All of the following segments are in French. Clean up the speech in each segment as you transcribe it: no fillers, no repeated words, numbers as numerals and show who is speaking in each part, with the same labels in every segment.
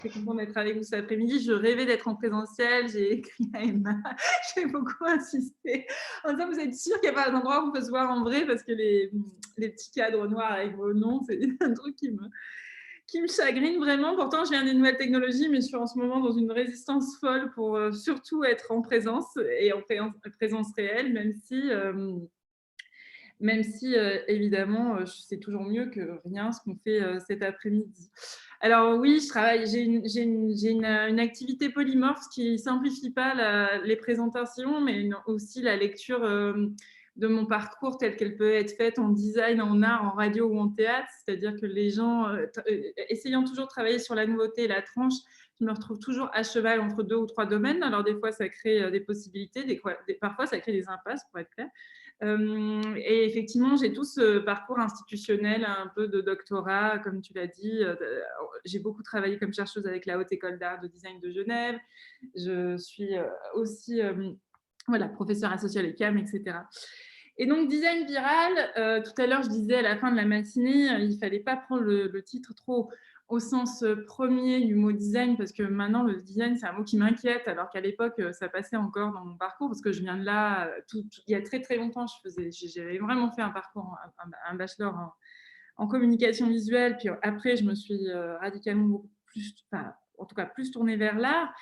Speaker 1: Très contente d'être avec vous cet après-midi. Je rêvais d'être en présentiel. J'ai écrit à Emma. J'ai beaucoup insisté en disant: «Vous êtes sûrs qu'il n'y a pas d'endroit où on peut se voir en vrai?» parce que les petits cadres noirs avec vos noms, c'est un truc qui me chagrine vraiment. Pourtant, je viens des nouvelles technologies, mais je suis en ce moment dans une résistance folle pour surtout être en présence et en présence réelle, même si évidemment, c'est toujours mieux que rien ce qu'on fait cet après-midi. Alors oui, je travaille, j'ai une activité polymorphe, ce qui ne simplifie pas les présentations, mais aussi la lecture de mon parcours tel qu'elle peut être faite en design, en art, en radio ou en théâtre. C'est-à-dire que les gens, essayant toujours de travailler sur la nouveauté et la tranche, je me retrouve toujours à cheval entre 2 ou 3 domaines. Alors des fois, ça crée des possibilités, parfois ça crée des impasses, pour être clair. Et effectivement, j'ai tout ce parcours institutionnel, un peu de doctorat, comme tu l'as dit. J'ai beaucoup travaillé comme chercheuse avec la Haute École d'Art de Design de Genève. Je suis aussi voilà, professeure associée à l'ECAM, etc. Et donc, design viral, tout à l'heure, je disais à la fin de la matinée, il ne fallait pas prendre le titre trop au sens premier du mot design, parce que maintenant, le design, c'est un mot qui m'inquiète, alors qu'à l'époque, ça passait encore dans mon parcours, parce que je viens de là, il y a très, très longtemps, j'avais vraiment fait un parcours, un bachelor en communication visuelle, puis après, je me suis radicalement beaucoup plus, enfin, en tout cas, plus tournée vers l'art.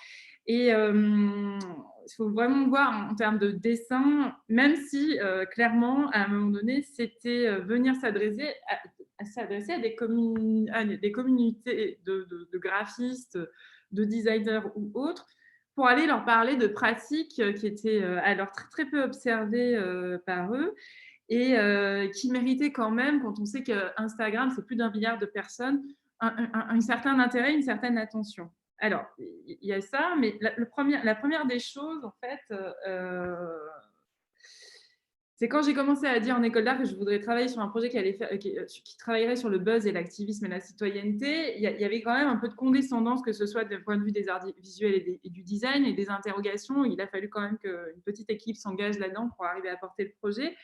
Speaker 1: Et il faut vraiment voir en termes de dessin, même si clairement, à un moment donné, c'était venir s'adresser à des communautés de graphistes, de designers ou autres, pour aller leur parler de pratiques qui étaient alors très, très peu observées par eux et qui méritaient quand même, quand on sait qu'Instagram, c'est plus d'1 milliard de personnes, un certain intérêt, une certaine attention. Alors, il y a ça, mais la première des choses, en fait, c'est quand j'ai commencé à dire en école d'art que je voudrais travailler sur un projet qui travaillerait sur le buzz et l'activisme et la citoyenneté. Il y avait quand même un peu de condescendance, que ce soit d'un point de vue des arts visuels et du design et des interrogations. Il a fallu quand même qu'une petite équipe s'engage là-dedans pour arriver à porter le projet.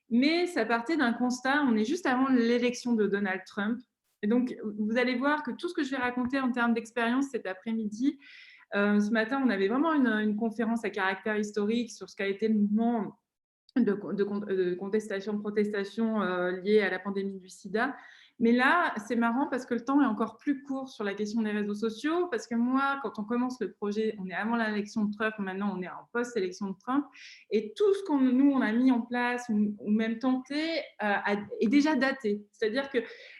Speaker 1: Mais ça partait d'un constat, on est juste avant l'élection de Donald Trump. Et donc, vous allez voir que tout ce que je vais raconter en termes d'expérience cet après-midi, ce matin, on avait vraiment une conférence à caractère historique sur ce qu'a été le mouvement de contestation, de protestation liée à la pandémie du sida. Mais là, c'est marrant parce que le temps est encore plus court sur la question des réseaux sociaux, parce que moi, quand on commence le projet, on est avant l'élection de Trump, maintenant on est en post-élection de Trump, et tout ce nous, on a mis en place ou même tenté est déjà daté. C'est-à-dire que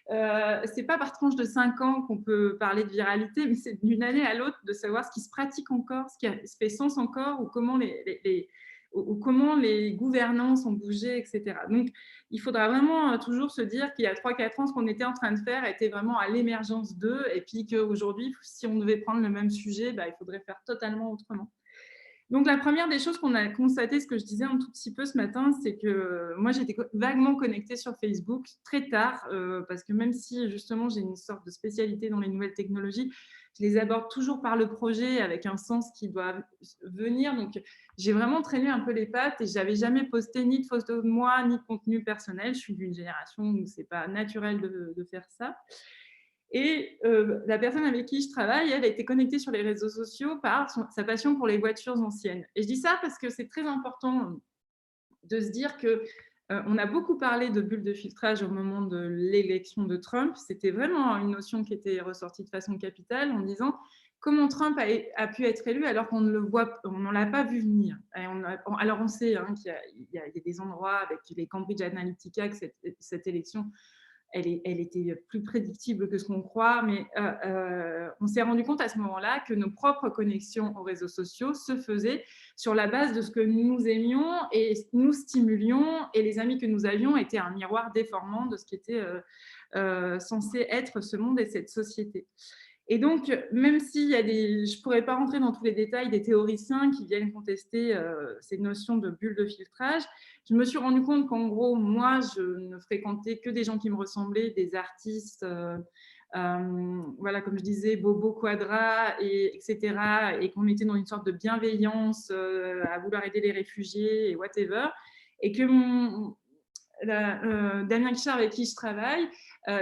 Speaker 1: ce n'est pas par tranche de 5 ans qu'on peut parler de viralité, mais c'est d'une année à l'autre de savoir ce qui se pratique encore, ce qui se fait sens encore, ou comment comment les gouvernances ont bougé, etc. Donc, il faudra vraiment toujours se dire qu'il y a 3-4 ans, ce qu'on était en train de faire était vraiment à l'émergence d'eux, et puis qu'aujourd'hui, si on devait prendre le même sujet, il faudrait faire totalement autrement. Donc, la première des choses qu'on a constaté, ce que je disais un tout petit peu ce matin, c'est que moi, j'étais vaguement connectée sur Facebook très tard, parce que même si justement j'ai une sorte de spécialité dans les nouvelles technologies, je les aborde toujours par le projet avec un sens qui doit venir. Donc, j'ai vraiment traîné un peu les pattes et je n'avais jamais posté ni de photos de moi, ni de contenu personnel. Je suis d'une génération où ce n'est pas naturel de faire ça. Et la personne avec qui je travaille, elle a été connectée sur les réseaux sociaux par sa passion pour les voitures anciennes. Et je dis ça parce que c'est très important de se dire que on a beaucoup parlé de bulles de filtrage au moment de l'élection de Trump. C'était vraiment une notion qui était ressortie de façon capitale en disant comment Trump a pu être élu alors qu'on ne l'a pas vu venir. Alors on sait qu'il y a des endroits avec les Cambridge Analytica que cette élection elle était plus prédictible que ce qu'on croit, mais on s'est rendu compte à ce moment-là que nos propres connexions aux réseaux sociaux se faisaient sur la base de ce que nous aimions et nous stimulions, et les amis que nous avions étaient un miroir déformant de ce qui était censé être ce monde et cette société. Et donc, même s'il y a je ne pourrais pas rentrer dans tous les détails des théoriciens qui viennent contester ces notions de bulles de filtrage, je me suis rendu compte qu'en gros, moi, je ne fréquentais que des gens qui me ressemblaient, des artistes, voilà, comme je disais, Bobo Quadra, etc., et qu'on était dans une sorte de bienveillance à vouloir aider les réfugiés et whatever, et que Damien Guichard, avec qui je travaille,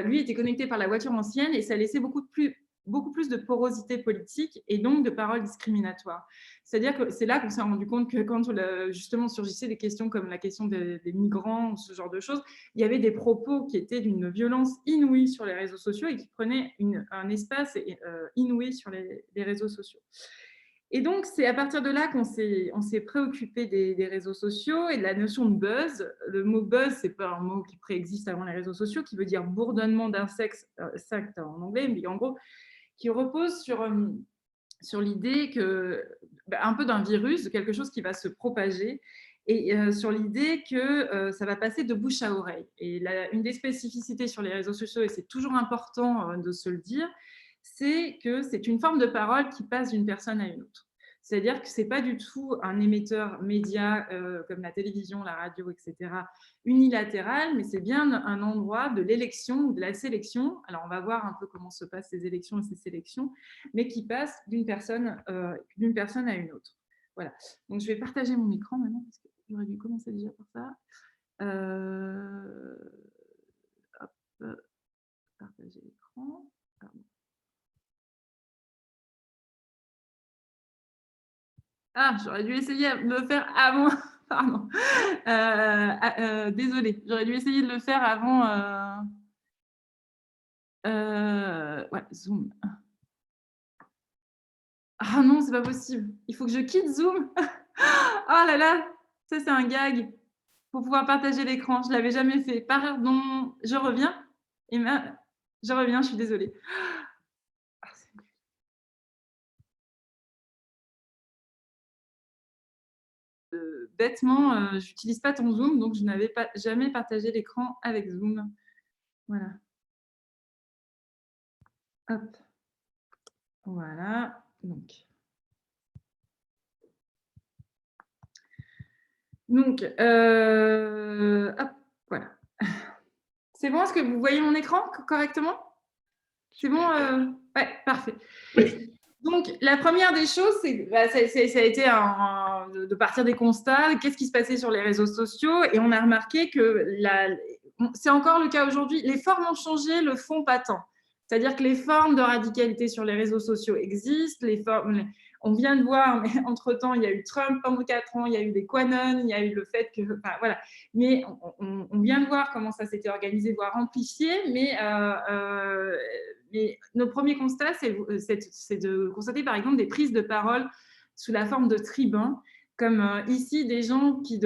Speaker 1: lui était connecté par la voiture ancienne, et ça laissait beaucoup beaucoup plus de porosité politique et donc de paroles discriminatoires. C'est-à-dire que c'est là qu'on s'est rendu compte que quand justement surgissaient des questions comme la question des migrants ou ce genre de choses, il y avait des propos qui étaient d'une violence inouïe sur les réseaux sociaux et qui prenaient un espace inouï sur les réseaux sociaux. Et donc, c'est à partir de là qu'on s'est préoccupé des réseaux sociaux et de la notion de buzz. Le mot buzz, ce n'est pas un mot qui préexiste avant les réseaux sociaux, qui veut dire bourdonnement d'insectes en anglais, mais en gros, qui repose sur l'idée que, un peu d'un virus, de quelque chose qui va se propager, et sur l'idée que ça va passer de bouche à oreille. Et une des spécificités sur les réseaux sociaux, et c'est toujours important de se le dire, c'est que c'est une forme de parole qui passe d'une personne à une autre. C'est-à-dire que ce n'est pas du tout un émetteur média comme la télévision, la radio, etc., unilatéral, mais c'est bien un endroit de l'élection ou de la sélection. Alors, on va voir un peu comment se passent ces élections et ces sélections, mais qui passent d'une personne à une autre. Voilà. Donc, je vais partager mon écran maintenant, parce que j'aurais dû commencer déjà par ça. Hop, partager l'écran. Pardon. Ah, j'aurais dû essayer de le faire avant. Pardon. Désolée, j'aurais dû essayer de le faire avant. Ouais, Zoom. Ah non, c'est pas possible. Il faut que je quitte Zoom. Oh là là, ça c'est un gag pour pouvoir partager l'écran. Je l'avais jamais fait. Pardon, je reviens. Je reviens, je suis désolée. Bêtement, j'utilise pas ton Zoom, donc je n'avais jamais partagé l'écran avec Zoom. Voilà. Hop. Voilà. Donc, hop, voilà. C'est bon, est-ce que vous voyez mon écran correctement? C'est bon ouais, parfait. Donc, la première des choses, ça a été de partir des constats, qu'est-ce qui se passait sur les réseaux sociaux, et on a remarqué que c'est encore le cas aujourd'hui, les formes ont changé, le fond pas tant. C'est-à-dire que les formes de radicalité sur les réseaux sociaux existent, on vient de voir, mais entre-temps, il y a eu Trump pendant 4 ans, il y a eu des QAnon, il y a eu le fait que... Enfin, voilà. Mais on vient de voir comment ça s'était organisé, voire amplifié, mais nos premiers constats, c'est de constater, par exemple, des prises de parole sous la forme de tribuns, comme ici, des gens qui,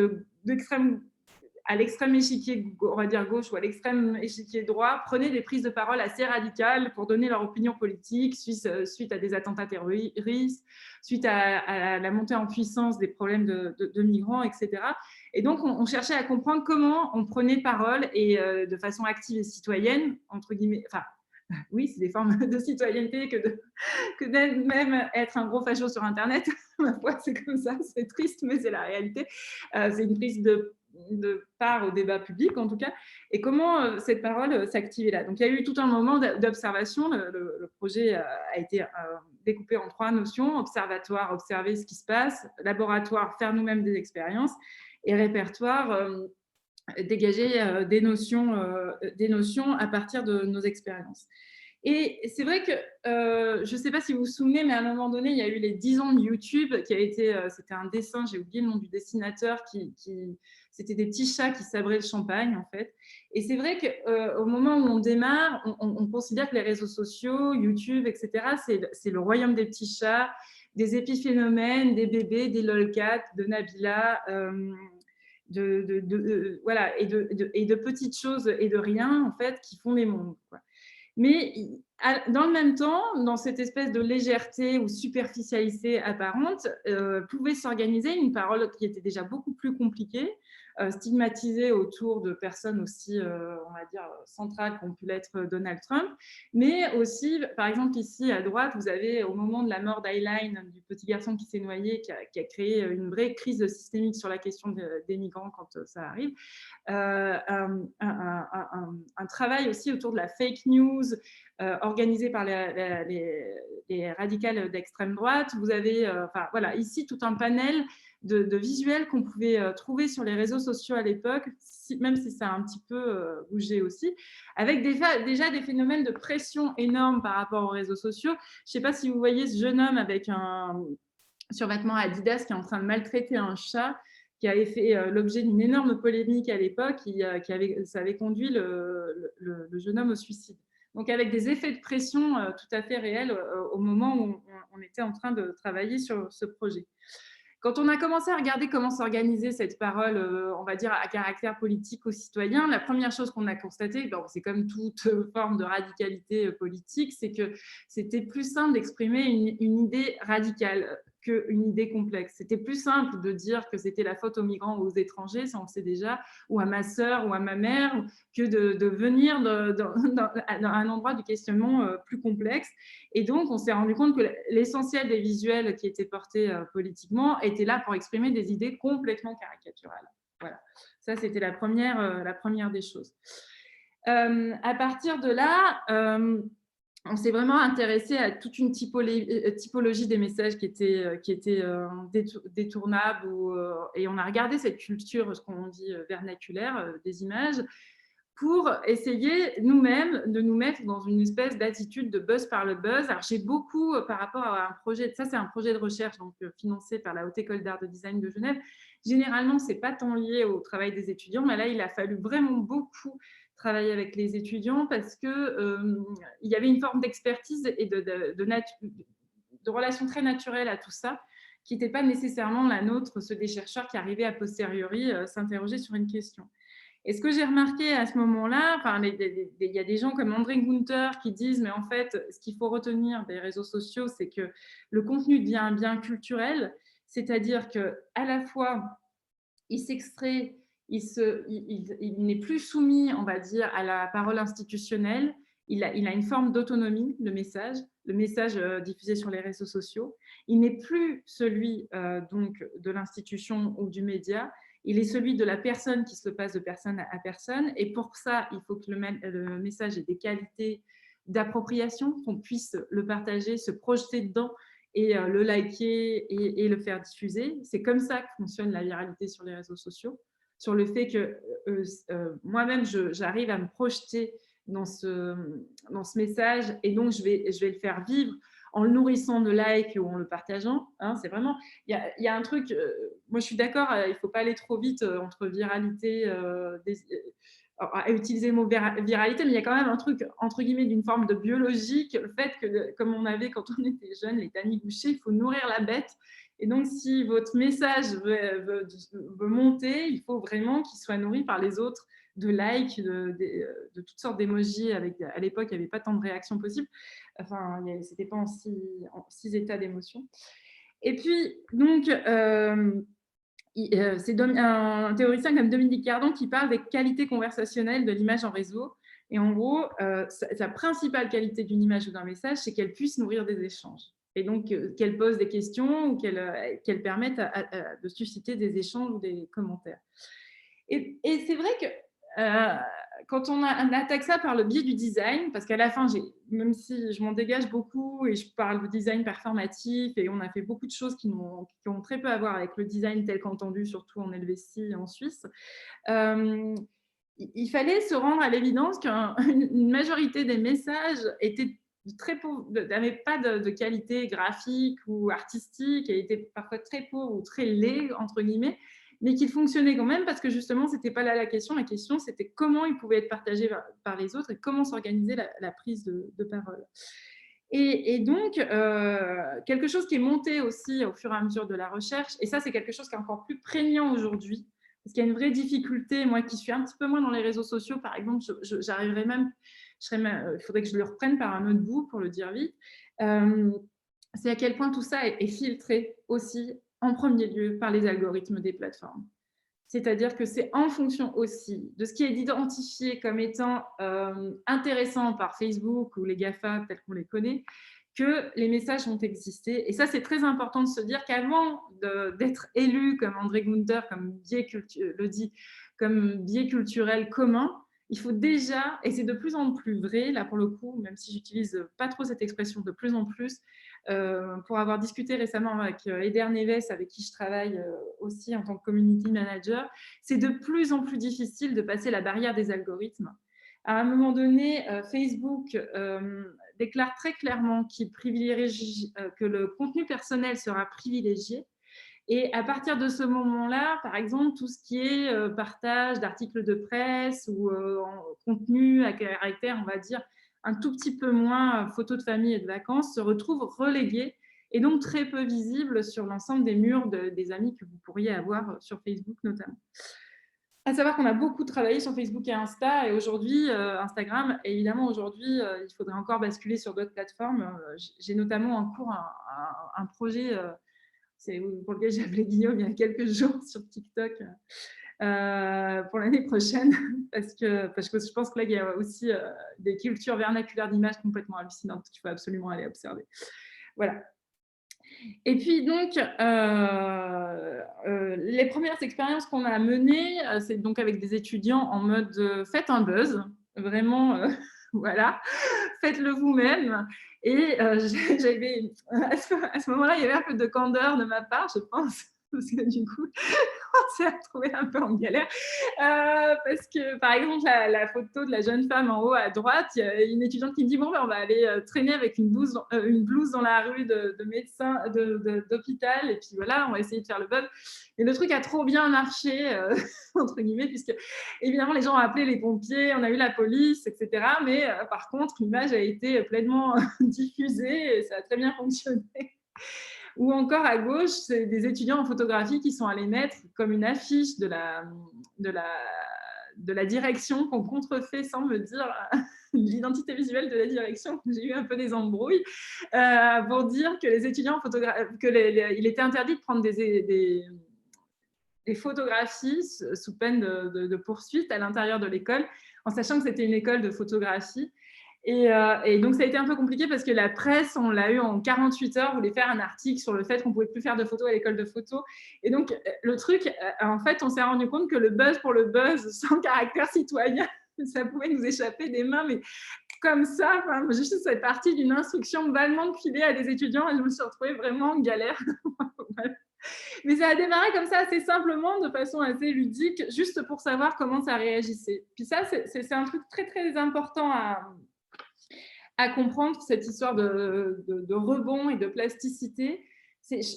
Speaker 1: à l'extrême échiquier, on va dire gauche, ou à l'extrême échiquier droit, prenaient des prises de parole assez radicales pour donner leur opinion politique suite à des attentats terroristes, suite à la montée en puissance des problèmes de migrants, etc. Et donc, on cherchait à comprendre comment on prenait parole et de façon active et citoyenne, entre guillemets, enfin, oui, c'est des formes de citoyenneté que même être un gros facho sur Internet. Ma foi, c'est comme ça, c'est triste, mais c'est la réalité. C'est une prise de part au débat public, en tout cas. Et comment cette parole s'activait là. Donc, il y a eu tout un moment d'observation. Le projet a été découpé en 3 notions. Observatoire, observer ce qui se passe. Laboratoire, faire nous-mêmes des expériences. Et répertoire, dégager des notions à partir de nos expériences. Et c'est vrai que, je ne sais pas si vous vous souvenez, mais à un moment donné, il y a eu les 10 ans de YouTube, c'était un dessin, j'ai oublié le nom du dessinateur, c'était des petits chats qui sabraient le champagne, en fait. Et c'est vrai qu'au moment où on démarre, on considère que les réseaux sociaux, YouTube, etc., c'est le royaume des petits chats, des épiphénomènes, des bébés, des lolcats, de Nabila, voilà, et de petites choses et de rien, en fait, qui font les mondes, quoi. Mais dans le même temps, dans cette espèce de légèreté ou superficialité apparente, pouvait s'organiser une parole qui était déjà beaucoup plus compliquée, stigmatisée autour de personnes aussi, on va dire, centrales qu'ont pu l'être Donald Trump, mais aussi, par exemple, ici à droite, vous avez, au moment de la mort d'Ayline, du petit garçon qui s'est noyé, qui a créé une vraie crise systémique sur la question des migrants quand ça arrive, un travail aussi autour de la fake news organisé par les radicales d'extrême droite. Vous avez voilà, ici tout un panel de visuels qu'on pouvait trouver sur les réseaux sociaux à l'époque, même si ça a un petit peu bougé aussi, avec déjà des phénomènes de pression énormes par rapport aux réseaux sociaux. Je ne sais pas si vous voyez ce jeune homme avec un survêtement Adidas qui est en train de maltraiter un chat, qui avait fait l'objet d'une énorme polémique à l'époque, ça avait conduit le jeune homme au suicide. Donc avec des effets de pression tout à fait réels au moment où on était en train de travailler sur ce projet. Quand on a commencé à regarder comment s'organisait cette parole, on va dire, à caractère politique aux citoyens, la première chose qu'on a constatée, c'est comme toute forme de radicalité politique, c'est que c'était plus simple d'exprimer une idée radicale qu'une idée complexe. C'était plus simple de dire que c'était la faute aux migrants ou aux étrangers, ça on le sait déjà, ou à ma sœur ou à ma mère, que de venir dans un endroit du questionnement plus complexe. Et donc, on s'est rendu compte que l'essentiel des visuels qui étaient portés politiquement étaient là pour exprimer des idées complètement caricaturales. Voilà, ça c'était la première des choses. À partir de là, on s'est vraiment intéressé à toute une typologie des messages qui étaient détournables et on a regardé cette culture, ce qu'on dit vernaculaire, des images, pour essayer nous-mêmes de nous mettre dans une espèce d'attitude de buzz par le buzz. Alors, j'ai beaucoup, par rapport à un projet, ça c'est un projet de recherche donc, financé par la Haute École d'Art de Design de Genève. Généralement, ce n'est pas tant lié au travail des étudiants, mais là, il a fallu vraiment beaucoup travailler avec les étudiants parce qu'il y avait une forme d'expertise et de relation très naturelle à tout ça, qui n'était pas nécessairement la nôtre, ceux des chercheurs qui arrivaient a posteriori s'interroger sur une question. Et ce que j'ai remarqué à ce moment-là, il y a des gens comme André Gunther qui disent, mais en fait, ce qu'il faut retenir des réseaux sociaux, c'est que le contenu devient un bien culturel, c'est-à-dire qu'à la fois, il s'extrait, il n'est plus soumis, on va dire, à la parole institutionnelle, il a une forme d'autonomie, le message diffusé sur les réseaux sociaux. Il n'est plus celui donc, de l'institution ou du média, il est celui de la personne qui se le passe de personne à personne. Et pour ça, il faut que le message ait des qualités d'appropriation, qu'on puisse le partager, se projeter dedans et le liker et le faire diffuser. C'est comme ça que fonctionne la viralité sur les réseaux sociaux, sur le fait que moi-même, j'arrive à me projeter dans ce message et donc je vais le faire vivre en le nourrissant de likes ou en le partageant. Hein, c'est vraiment, il y a un truc, moi je suis d'accord, il ne faut pas aller trop vite entre viralité, à utiliser le mot viralité, mais il y a quand même un truc, entre guillemets, d'une forme de biologique, le fait que, comme on avait quand on était jeune, les tannies-bouchées, il faut nourrir la bête. Et donc, si votre message veut monter, il faut vraiment qu'il soit nourri par les autres, de likes, de toutes sortes d'émojis. À l'époque, il n'y avait pas tant de réactions possibles. Enfin, ce n'était pas en six états d'émotion. Et puis, donc, c'est un théoricien comme Dominique Cardon qui parle des qualités conversationnelles de l'image en réseau. Et en gros, sa principale qualité d'une image ou d'un message, c'est qu'elle puisse nourrir des échanges. Et donc, qu'elle pose des questions ou qu'elle permette de susciter des échanges ou des commentaires. Et c'est vrai que quand on attaque ça par le biais du design, parce qu'à la fin, même si je m'en dégage beaucoup et je parle de design performatif et on a fait beaucoup de choses qui ont très peu à voir avec le design tel qu'entendu, surtout en Helvétie et en Suisse, il fallait se rendre à l'évidence qu'une majorité des messages n'avaient pas de qualité graphique ou artistique et étaient parfois très pauvres ou très laids, entre guillemets, mais qu'ils fonctionnaient quand même parce que justement, ce n'était pas là la question. La question, c'était comment ils pouvaient être partagés par les autres et comment s'organiser la prise de parole. Et donc, quelque chose qui est monté aussi au fur et à mesure de la recherche, et ça, c'est quelque chose qui est encore plus prégnant aujourd'hui, parce qu'il y a une vraie difficulté, moi qui suis un petit peu moins dans les réseaux sociaux, par exemple, j'arriverais même, il faudrait que je le reprenne par un autre bout pour le dire vite, c'est à quel point tout ça est filtré aussi en premier lieu par les algorithmes des plateformes. C'est-à-dire que c'est en fonction aussi de ce qui est identifié comme étant intéressant par Facebook ou les GAFA tels qu'on les connaît, que les messages vont exister. Et ça, c'est très important de se dire qu'avant d'être élu comme André Gunther, comme le dit, comme biais culturel commun, il faut déjà, et c'est de plus en plus vrai, là pour le coup, même si j'utilise pas trop cette expression de plus en plus, pour avoir discuté récemment avec Eder Neves, avec qui je travaille aussi en tant que community manager, c'est de plus en plus difficile de passer la barrière des algorithmes. À un moment donné, Facebook déclare très clairement qu'il privilégie, que le contenu personnel sera privilégié. Et à partir de ce moment-là, par exemple, tout ce qui est partage d'articles de presse ou contenu à caractère, on va dire, un tout petit peu moins photos de famille et de vacances, se retrouve relégué et donc très peu visible sur l'ensemble des murs des amis que vous pourriez avoir sur Facebook notamment. À savoir qu'on a beaucoup travaillé sur Facebook et Insta, et aujourd'hui, Instagram, et évidemment, aujourd'hui, il faudrait encore basculer sur d'autres plateformes. J'ai notamment en cours un projet c'est pour lequel j'ai appelé Guillaume il y a quelques jours sur TikTok pour l'année prochaine, parce que je pense que là, il y a aussi des cultures vernaculaires d'images complètement hallucinantes qu'il faut absolument aller observer. Voilà. Et puis donc, les premières expériences qu'on a menées, c'est donc avec des étudiants en mode faites un buzz, vraiment, voilà, faites-le vous-même. Et j'avais, à ce moment-là, il y avait un peu de candeur de ma part, je pense, parce que du coup, on s'est retrouvés un peu en galère. Parce que, par exemple, la photo de la jeune femme en haut à droite, il y a une étudiante qui me dit bon, ben, on va aller traîner avec une blouse dans la rue de médecin, d'hôpital, et puis voilà, on va essayer de faire le buzz. Et le truc a trop bien marché, entre guillemets, puisque évidemment, les gens ont appelé les pompiers, on a eu la police, etc. Mais par contre, l'image a été pleinement diffusée et ça a très bien fonctionné. Ou encore à gauche, c'est des étudiants en photographie qui sont allés mettre comme une affiche de la direction qu'on contrefait sans me dire l'identité visuelle de la direction. J'ai eu un peu des embrouilles pour dire que les étudiants en photographie, il était interdit de prendre des photographies sous peine de poursuite à l'intérieur de l'école, en sachant que c'était une école de photographie. Et donc, ça a été un peu compliqué parce que la presse, on l'a eu en 48 heures, voulait faire un article sur le fait qu'on ne pouvait plus faire de photos à l'école de photo. Et donc, le truc, en fait, on s'est rendu compte que le buzz pour le buzz, sans caractère citoyen, ça pouvait nous échapper des mains, mais comme ça, enfin, juste cette partie d'une instruction valement filée à des étudiants, et je me suis retrouvée vraiment en galère. Voilà. Mais ça a démarré comme ça, assez simplement, de façon assez ludique, juste pour savoir comment ça réagissait. Puis ça, c'est un truc très, très important à comprendre, cette histoire de rebond et de plasticité.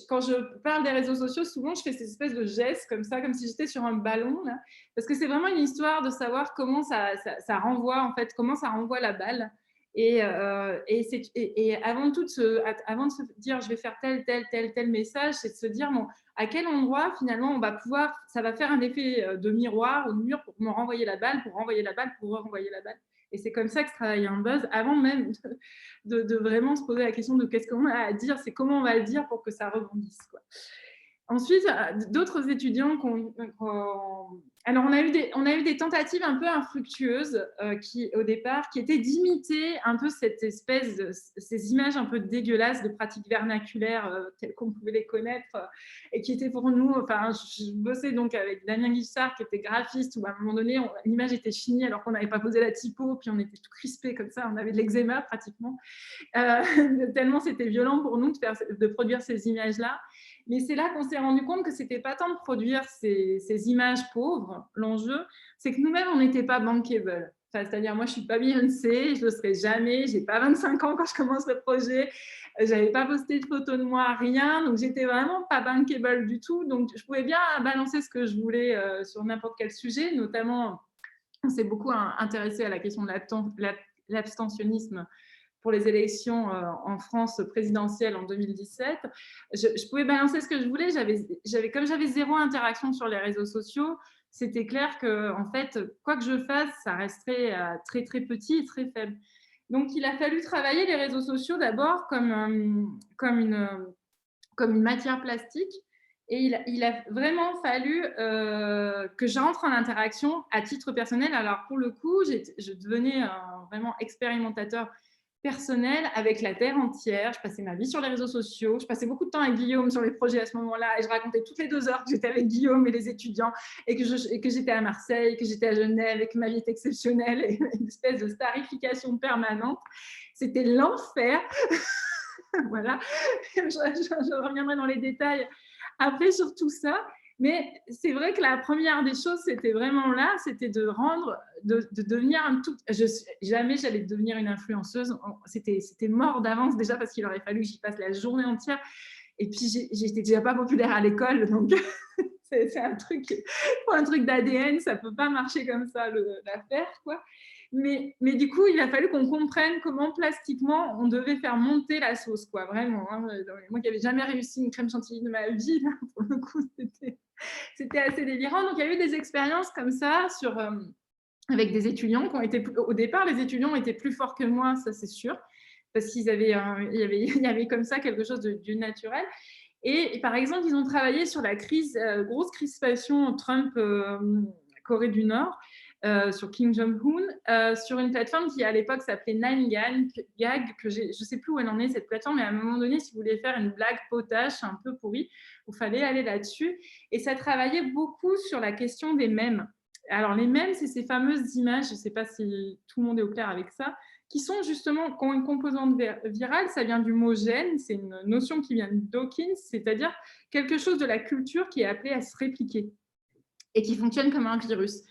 Speaker 1: Quand je parle des réseaux sociaux, souvent, je fais ces espèces de gestes comme ça, comme si j'étais sur un ballon, là, parce que c'est vraiment une histoire de savoir comment ça renvoie, en fait, comment ça renvoie la balle. Et avant de se dire je vais faire tel message, c'est de se dire bon, à quel endroit finalement on va pouvoir, ça va faire un effet de miroir ou de mur pour me renvoyer la balle, pour renvoyer la balle, pour renvoyer la balle. Et c'est comme ça que se travaille un buzz, avant même de vraiment se poser la question de qu'est-ce qu'on a à dire, c'est comment on va le dire pour que ça rebondisse, quoi. Ensuite, d'autres étudiants alors, on a eu des tentatives un peu infructueuses au départ, qui étaient d'imiter un peu ces images un peu dégueulasses de pratiques vernaculaires telles qu'on pouvait les connaître et qui étaient pour nous, enfin, je bossais donc avec Damien Guichard qui était graphiste, où à un moment donné, l'image était finie alors qu'on n'avait pas posé la typo, puis on était tout crispé comme ça, on avait de l'eczéma pratiquement, tellement c'était violent pour nous de produire ces images-là. Mais c'est là qu'on s'est rendu compte que ce n'était pas tant de produire ces images pauvres. L'enjeu, c'est que nous-mêmes, on n'était pas bankable. Enfin, c'est-à-dire, moi, je ne suis pas Beyoncé, je ne le serai jamais, je n'ai pas 25 ans quand je commence le projet, je n'avais pas posté de photos de moi, rien, donc j'étais vraiment pas bankable du tout. Donc, je pouvais bien balancer ce que je voulais sur n'importe quel sujet, notamment, on s'est beaucoup intéressé à la question de l'abstentionnisme pour les élections en France présidentielle en 2017, je pouvais balancer ce que je voulais. Comme j'avais zéro interaction sur les réseaux sociaux, c'était clair que, en fait, quoi que je fasse, ça resterait très, très petit et très faible. Donc, il a fallu travailler les réseaux sociaux d'abord comme une matière plastique. Et il a vraiment fallu que j'entre en interaction à titre personnel. Alors, pour le coup, je devenais vraiment expérimentateur personnel avec la terre entière. Je passais ma vie sur les réseaux sociaux. Je passais beaucoup de temps avec Guillaume sur les projets à ce moment-là. Et je racontais toutes les 2 heures que j'étais avec Guillaume et les étudiants et que j'étais à Marseille, que j'étais à Genève et que ma vie était exceptionnelle et une espèce de starification permanente. C'était l'enfer. Voilà, je reviendrai dans les détails après sur tout ça. Mais c'est vrai que la première des choses, c'était vraiment là, c'était de rendre, de devenir un tout. Jamais j'allais devenir une influenceuse. C'était mort d'avance déjà parce qu'il aurait fallu que j'y passe la journée entière. Et puis j'étais déjà pas populaire à l'école, donc c'est un truc d'ADN, ça peut pas marcher comme ça l'affaire, quoi. Mais du coup, il a fallu qu'on comprenne comment plastiquement on devait faire monter la sauce, quoi, vraiment. Hein. Moi qui n'avais jamais réussi une crème chantilly de ma vie, là, pour le coup, c'était assez délirant. Donc, il y a eu des expériences comme ça avec des étudiants qui ont été, au départ, les étudiants étaient plus forts que moi, ça c'est sûr, parce qu'il y avait comme ça quelque chose du naturel. Et par exemple, ils ont travaillé sur la grosse crispation Trump-Corée du Nord, sur Kim Jong-un, sur une plateforme qui à l'époque s'appelait 9gag, que je ne sais plus où elle en est cette plateforme, mais à un moment donné, si vous voulez faire une blague potache un peu pourrie, il fallait aller là-dessus. Et ça travaillait beaucoup sur la question des mèmes. Alors les mèmes, c'est ces fameuses images, je ne sais pas si tout le monde est au clair avec ça, qui sont justement, qui ont une composante virale, ça vient du mot gène, c'est une notion qui vient de Dawkins, c'est-à-dire quelque chose de la culture qui est appelé à se répliquer et qui fonctionne comme un virus.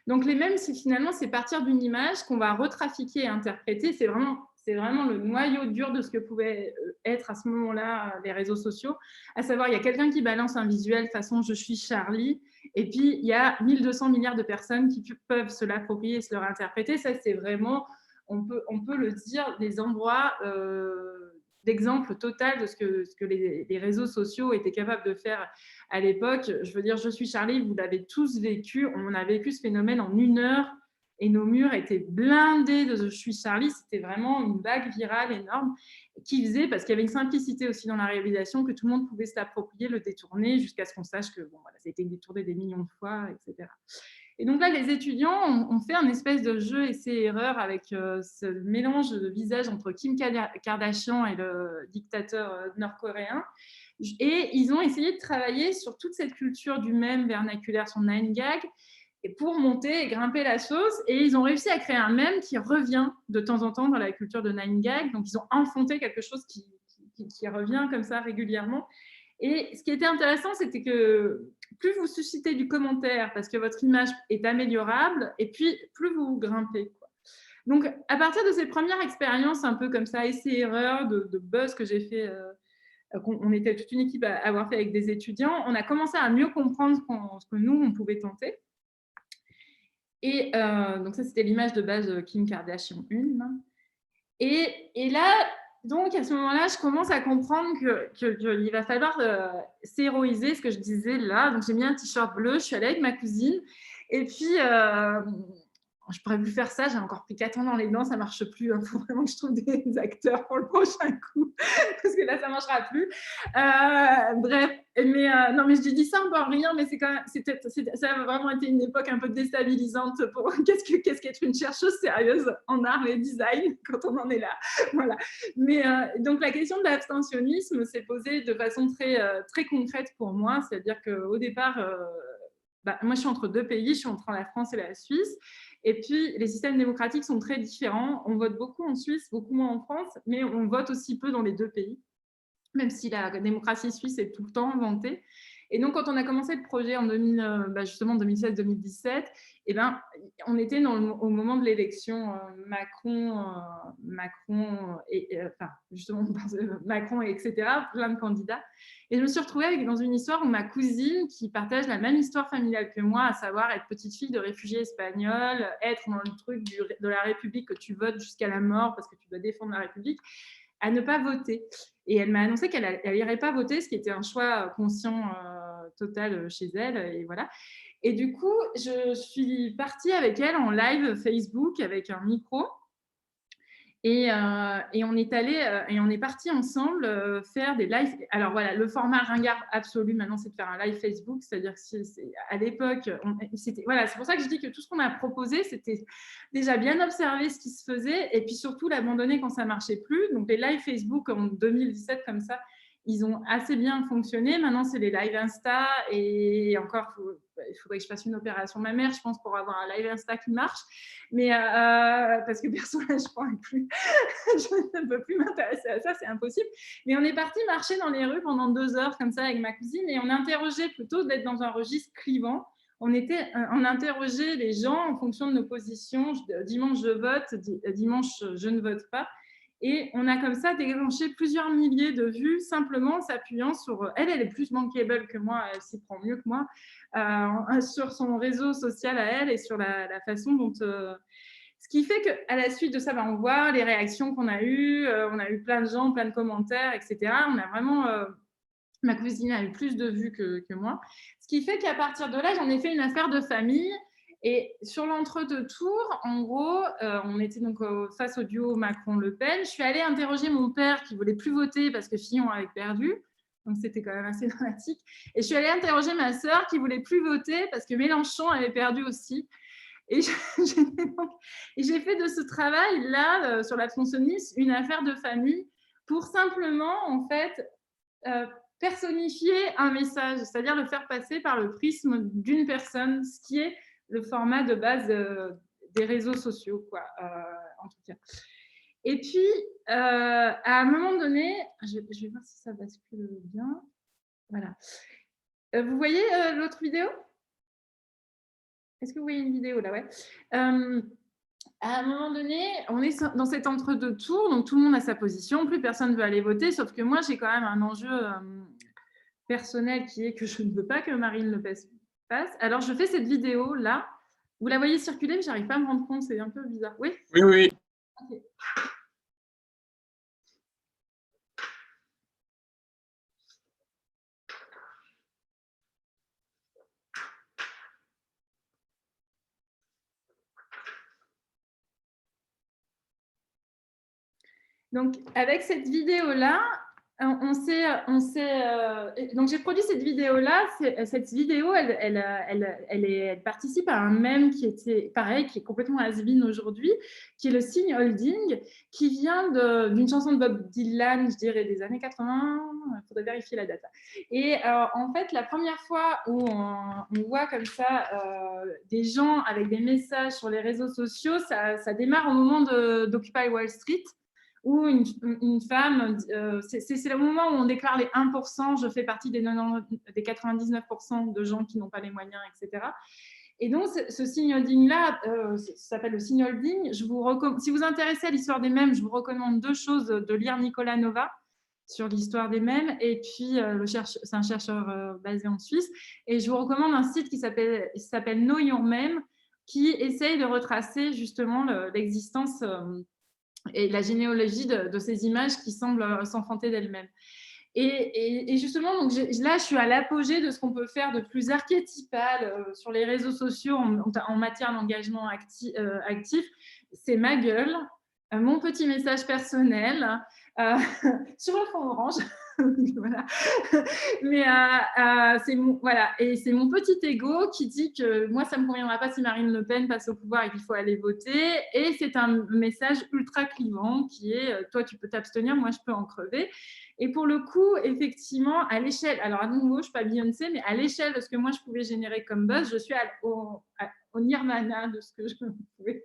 Speaker 1: Donc les mèmes, finalement, c'est partir d'une image qu'on va retrafiquer et interpréter, c'est vraiment le noyau dur de ce que pouvaient être à ce moment-là les réseaux sociaux, à savoir, il y a quelqu'un qui balance un visuel façon « je suis Charlie », et puis il y a 1200 milliards de personnes qui peuvent se l'approprier et se le réinterpréter. Ça, c'est vraiment, on peut le dire, des endroits d'exemple total de ce que les réseaux sociaux étaient capables de faire à l'époque. Je veux dire, je suis Charlie, vous l'avez tous vécu, on a vécu ce phénomène en 1 heure, et nos murs étaient blindés de Je suis Charlie. C'était vraiment une vague virale énorme qui faisait, parce qu'il y avait une simplicité aussi dans la réalisation, que tout le monde pouvait se l'approprier, le détourner, jusqu'à ce qu'on sache que bon, voilà, ça a été détourné des millions de fois, etc. Et donc là, les étudiants ont fait un espèce de jeu essai-erreur avec ce mélange de visages entre Kim Kardashian et le dictateur nord-coréen. Et ils ont essayé de travailler sur toute cette culture du mème vernaculaire sur 9gag, et pour monter et grimper la sauce. Et ils ont réussi à créer un mème qui revient de temps en temps dans la culture de 9gag. Donc, ils ont enfanté quelque chose qui revient comme ça régulièrement. Et ce qui était intéressant, c'était que plus vous suscitez du commentaire parce que votre image est améliorable, et puis plus vous grimpez, quoi. Donc, à partir de ces premières expériences un peu comme ça, essai-erreur, de buzz que j'ai fait, on était toute une équipe à avoir fait avec des étudiants, on a commencé à mieux comprendre ce que nous, on pouvait tenter. Et donc ça, c'était l'image de base de Kim Kardashian 1. Et là, donc à ce moment-là, je commence à comprendre qu'il va falloir s'héroïser, ce que je disais là. Donc j'ai mis un t-shirt bleu, je suis allée avec ma cousine. Et puis, je pourrais plus faire ça, j'ai encore pris 4 ans dans les dents, ça marche plus. Il faut vraiment que je trouve des acteurs pour le prochain coup, parce que là, ça marchera plus. Bref, mais non, mais je dis ça un peu en riant, mais c'est quand même, ça a vraiment été une époque un peu déstabilisante pour qu'est-ce qu'être une chercheuse sérieuse en art et design quand on en est là. Voilà. Mais donc la question de l'abstentionnisme s'est posée de façon très concrète pour moi, c'est-à-dire qu'au départ, moi, je suis entre 2 pays, je suis entre la France et la Suisse. Et puis, les systèmes démocratiques sont très différents. On vote beaucoup en Suisse, beaucoup moins en France, mais on vote aussi peu dans les 2 pays, même si la démocratie suisse est tout le temps vantée. Et donc, quand on a commencé le projet en justement 2016-2017, eh ben, on était au moment de l'élection Macron et justement Macron, etc., plein de candidats. Et je me suis retrouvée dans une histoire où ma cousine, qui partage la même histoire familiale que moi, à savoir être petite fille de réfugiés espagnols, être dans le truc de la République, que tu votes jusqu'à la mort parce que tu dois défendre la République, à ne pas voter. Et elle m'a annoncé qu'elle n'irait pas voter, ce qui était un choix conscient total chez elle. Et voilà. Et du coup, je suis partie avec elle en live Facebook avec un micro. Et on est partis ensemble faire des lives. Alors voilà, le format ringard absolu maintenant, c'est de faire un live Facebook, c'est-à-dire qu'à l'époque, voilà, c'est pour ça que je dis que tout ce qu'on a proposé, c'était déjà bien observer ce qui se faisait et puis surtout l'abandonner quand ça marchait plus. Donc les lives Facebook en 2017 comme ça, ils ont assez bien fonctionné. Maintenant, c'est les lives Insta et encore, il faudrait que je fasse une opération mammaire, je pense, pour avoir un live Insta qui marche. Mais parce que perso, là, je pourrais plus, je ne peux plus m'intéresser à ça, c'est impossible. Mais on est parti marcher dans les rues pendant 2 heures comme ça avec ma cousine et on interrogeait plutôt d'être dans un registre clivant. On interrogeait les gens en fonction de nos positions. Dimanche, je vote, dimanche, je ne vote pas. Et on a comme ça déclenché plusieurs milliers de vues simplement en s'appuyant sur… Elle est plus bankable que moi, elle s'y prend mieux que moi, sur son réseau social à elle et sur la façon dont… ce qui fait qu'à la suite de ça, on voit les réactions qu'on a eues. On a eu plein de gens, plein de commentaires, etc. On a vraiment… ma cousine a eu plus de vues que moi. Ce qui fait qu'à partir de là, j'en ai fait une affaire de famille. Et sur l'entre-deux tours, en gros, on était donc face au duo Macron-Le Pen. Je suis allée interroger mon père qui ne voulait plus voter parce que Fillon avait perdu. Donc, c'était quand même assez dramatique. Et je suis allée interroger ma sœur qui ne voulait plus voter parce que Mélenchon avait perdu aussi. Et j'ai fait de ce travail-là, sur la tronçonneuse, une affaire de famille pour simplement, en fait, personnifier un message, c'est-à-dire le faire passer par le prisme d'une personne, ce qui est le format de base des réseaux sociaux, quoi, en tout cas. Et puis, à un moment donné, je vais voir si ça bascule bien. Voilà. Vous voyez l'autre vidéo? Est-ce que vous voyez une vidéo là? Ouais. À un moment donné, on est dans cet entre-deux tours, donc tout le monde a sa position, plus personne ne veut aller voter, sauf que moi, j'ai quand même un enjeu personnel qui est que je ne veux pas que Marine Le Pen passe. Alors, je fais cette vidéo-là. Vous la voyez circuler, mais je n'arrive pas à me rendre compte, c'est un peu bizarre. Oui?
Speaker 2: Oui, oui.
Speaker 1: Okay. Donc, avec cette vidéo-là, donc j'ai produit cette vidéo-là. Cette vidéo, elle participe à un mème qui était pareil, qui est complètement has-been aujourd'hui, qui est le signe holding, qui vient d'une chanson de Bob Dylan, je dirais des années 80. Il faudrait vérifier la date. Et en fait, la première fois où on voit comme ça des gens avec des messages sur les réseaux sociaux, ça démarre au moment d'Occupy Wall Street, où une femme, c'est le moment où on déclare les 1%, je fais partie des 99% de gens qui n'ont pas les moyens, etc. Et donc, ce signe holding-là, ça s'appelle le signe holding. Si vous vous intéressez à l'histoire des mèmes, je vous recommande 2 choses, de lire Nicolas Nova sur l'histoire des mèmes, et puis c'est un chercheur basé en Suisse, et je vous recommande un site qui s'appelle Know Your Meme, qui essaye de retracer justement l'existence et la généalogie de ces images qui semblent s'enfanter d'elles-mêmes. Et justement, donc là, je suis à l'apogée de ce qu'on peut faire de plus archétypal sur les réseaux sociaux en matière d'engagement actif. C'est ma gueule, mon petit message personnel sur le fond orange. Voilà. Mais voilà. Et c'est mon petit ego qui dit que moi, ça ne me conviendra pas si Marine Le Pen passe au pouvoir et qu'il faut aller voter. Et c'est un message ultra clivant qui est toi, tu peux t'abstenir, moi, je peux en crever. Et pour le coup, effectivement, à l'échelle, alors à nouveau, je ne suis pas Beyoncé, mais à l'échelle de ce que moi, je pouvais générer comme buzz, je suis au nirvana de ce que je pouvais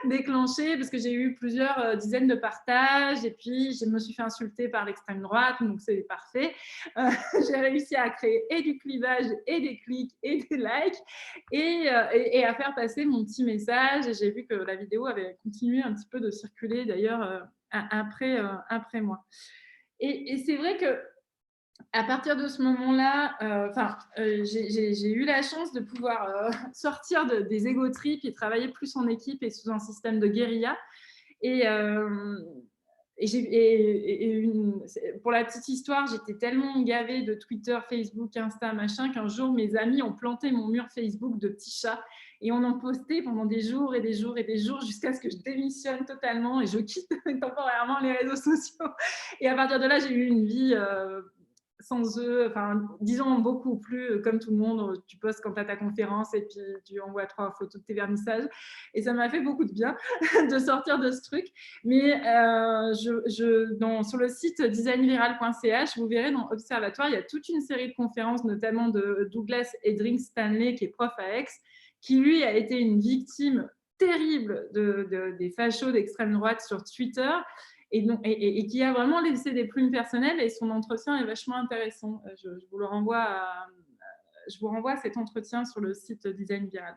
Speaker 1: déclencher, parce que j'ai eu plusieurs dizaines de partages, et puis je me suis fait insulter par l'extrême droite, donc c'est parfait. J'ai réussi à créer et du clivage, et des clics, et des likes, et à faire passer mon petit message. Et j'ai vu que la vidéo avait continué un petit peu de circuler, d'ailleurs, après moi. Et c'est vrai que à partir de ce moment-là, j'ai eu la chance de pouvoir sortir des ego trips et travailler plus en équipe et sous un système de guérilla. Et pour la petite histoire, j'étais tellement gavée de Twitter, Facebook, Insta, machin, qu'un jour, mes amis ont planté mon mur Facebook de petits chats et on en postait pendant des jours et des jours et des jours jusqu'à ce que je démissionne totalement et je quitte temporairement les réseaux sociaux. Et à partir de là, j'ai eu une vie sans eux, enfin, disons beaucoup plus comme tout le monde, tu postes quand tu as ta conférence et puis tu envoies 3 photos de tes vernissages. Et ça m'a fait beaucoup de bien de sortir de ce truc. Mais sur le site designviral.ch, vous verrez dans Observatoire, il y a toute une série de conférences, notamment de Douglas Edring Stanley, qui est prof à Aix, qui lui a été une victime terrible des fachos d'extrême droite sur Twitter. Et qui a vraiment laissé des plumes personnelles, et son entretien est vachement intéressant. Je vous renvoie à cet entretien sur le site Design Viral.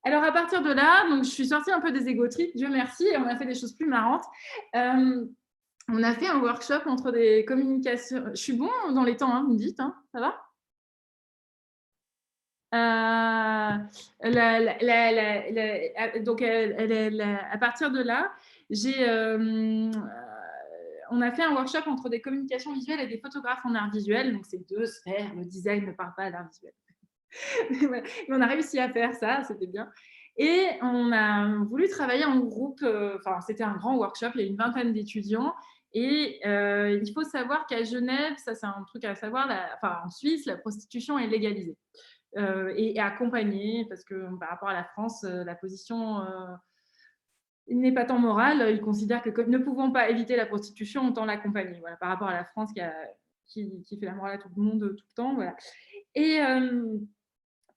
Speaker 1: Alors, à partir de là, donc, je suis sortie un peu des ego trips, Dieu merci, et on a fait des choses plus marrantes. On a fait un workshop entre des communications. Je suis bon dans les temps, hein, vous me dites, hein, ça va? Donc, à partir de là, on a fait un workshop entre des communications visuelles et des photographes en art visuel. Donc, c'est 2 sphères. Le design ne parle pas à l'art visuel. Mais on a réussi à faire ça, c'était bien. Et on a voulu travailler en groupe. Enfin, c'était un grand workshop, il y a une vingtaine d'étudiants. Et il faut savoir qu'à Genève, ça c'est un truc à savoir, en Suisse, la prostitution est légalisée. Et accompagnée, parce que par rapport à la France, la position n'est pas tant morale. Ils considèrent que ne pouvant pas éviter la prostitution, autant l'accompagner. Voilà, par rapport à la France qui fait la morale à tout le monde tout le temps. Voilà.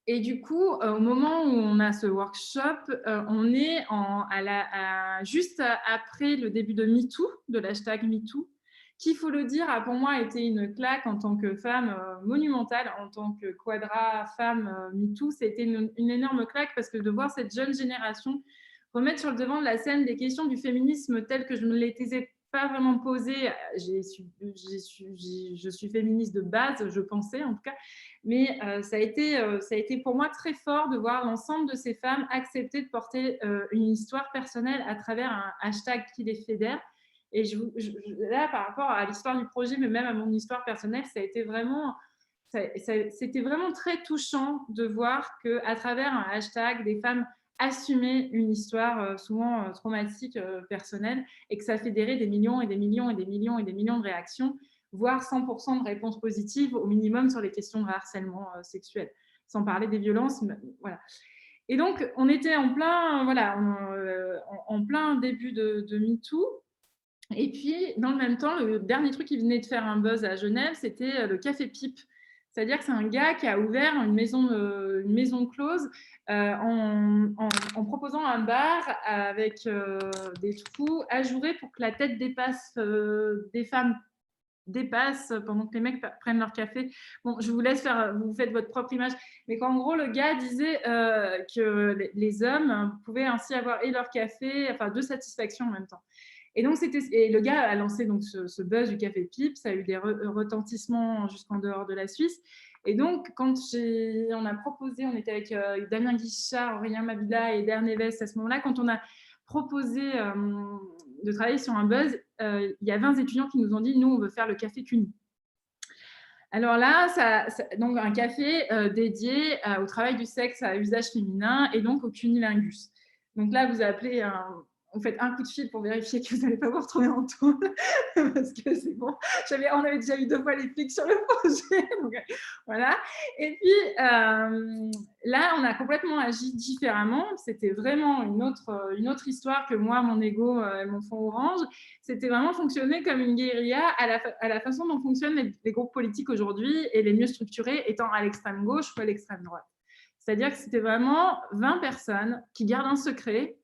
Speaker 1: Et du coup, au moment où on a ce workshop, on est juste après le début de MeToo, de l'hashtag MeToo, qui, il faut le dire, a pour moi été une claque en tant que femme monumentale, en tant que quadra femme MeToo. C'était une énorme claque, parce que de voir cette jeune génération remettre sur le devant de la scène des questions du féminisme telles que je ne les pas vraiment posées. Je suis féministe de base, je pensais en tout cas, mais ça a été pour moi très fort de voir l'ensemble de ces femmes accepter de porter une histoire personnelle à travers un hashtag qui les fédère. Et là, par rapport à l'histoire du projet, mais même à mon histoire personnelle, c'était vraiment très touchant de voir qu'à travers un hashtag, des femmes assumer une histoire souvent traumatique personnelle, et que ça fédérait des millions et des millions et des millions et des millions de réactions, voire 100% de réponses positives au minimum sur les questions de harcèlement sexuel, sans parler des violences. Voilà. Et donc, on était en plein, en plein début de MeToo. Et puis, dans le même temps, le dernier truc qui venait de faire un buzz à Genève, c'était le Café Pipe. C'est-à-dire que c'est un gars qui a ouvert une maison close en proposant un bar avec des trous ajourés pour que la tête des femmes dépasse pendant que les mecs prennent leur café. Bon, je vous laisse faire, vous faites votre propre image, mais qu'en gros, le gars disait que les hommes pouvaient ainsi avoir et leur café, enfin deux satisfactions en même temps. Et donc, le gars a lancé donc ce buzz du Café Pipe, ça a eu des retentissements jusqu'en dehors de la Suisse. Et donc, quand on a proposé, on était avec Damien Guichard, Aurélien Mabila et Der Neves à ce moment-là, quand on a proposé de travailler sur un buzz, il y a 20 étudiants qui nous ont dit « Nous, on veut faire le café CUNY ». Alors là, donc un café dédié au travail du sexe à usage féminin et donc au cunilingus. Donc là, vous appelez vous faites un coup de fil pour vérifier que vous n'allez pas vous retrouver en taule, parce que c'est bon. On avait déjà eu 2 fois les flics sur le projet. Donc, voilà. Et puis, là, on a complètement agi différemment. C'était vraiment une autre histoire que moi, mon ego et mon fond orange. C'était vraiment fonctionner comme une guérilla à la façon dont fonctionnent les groupes politiques aujourd'hui, et les mieux structurés étant à l'extrême gauche ou à l'extrême droite. C'est-à-dire que c'était vraiment 20 personnes qui gardent un secret,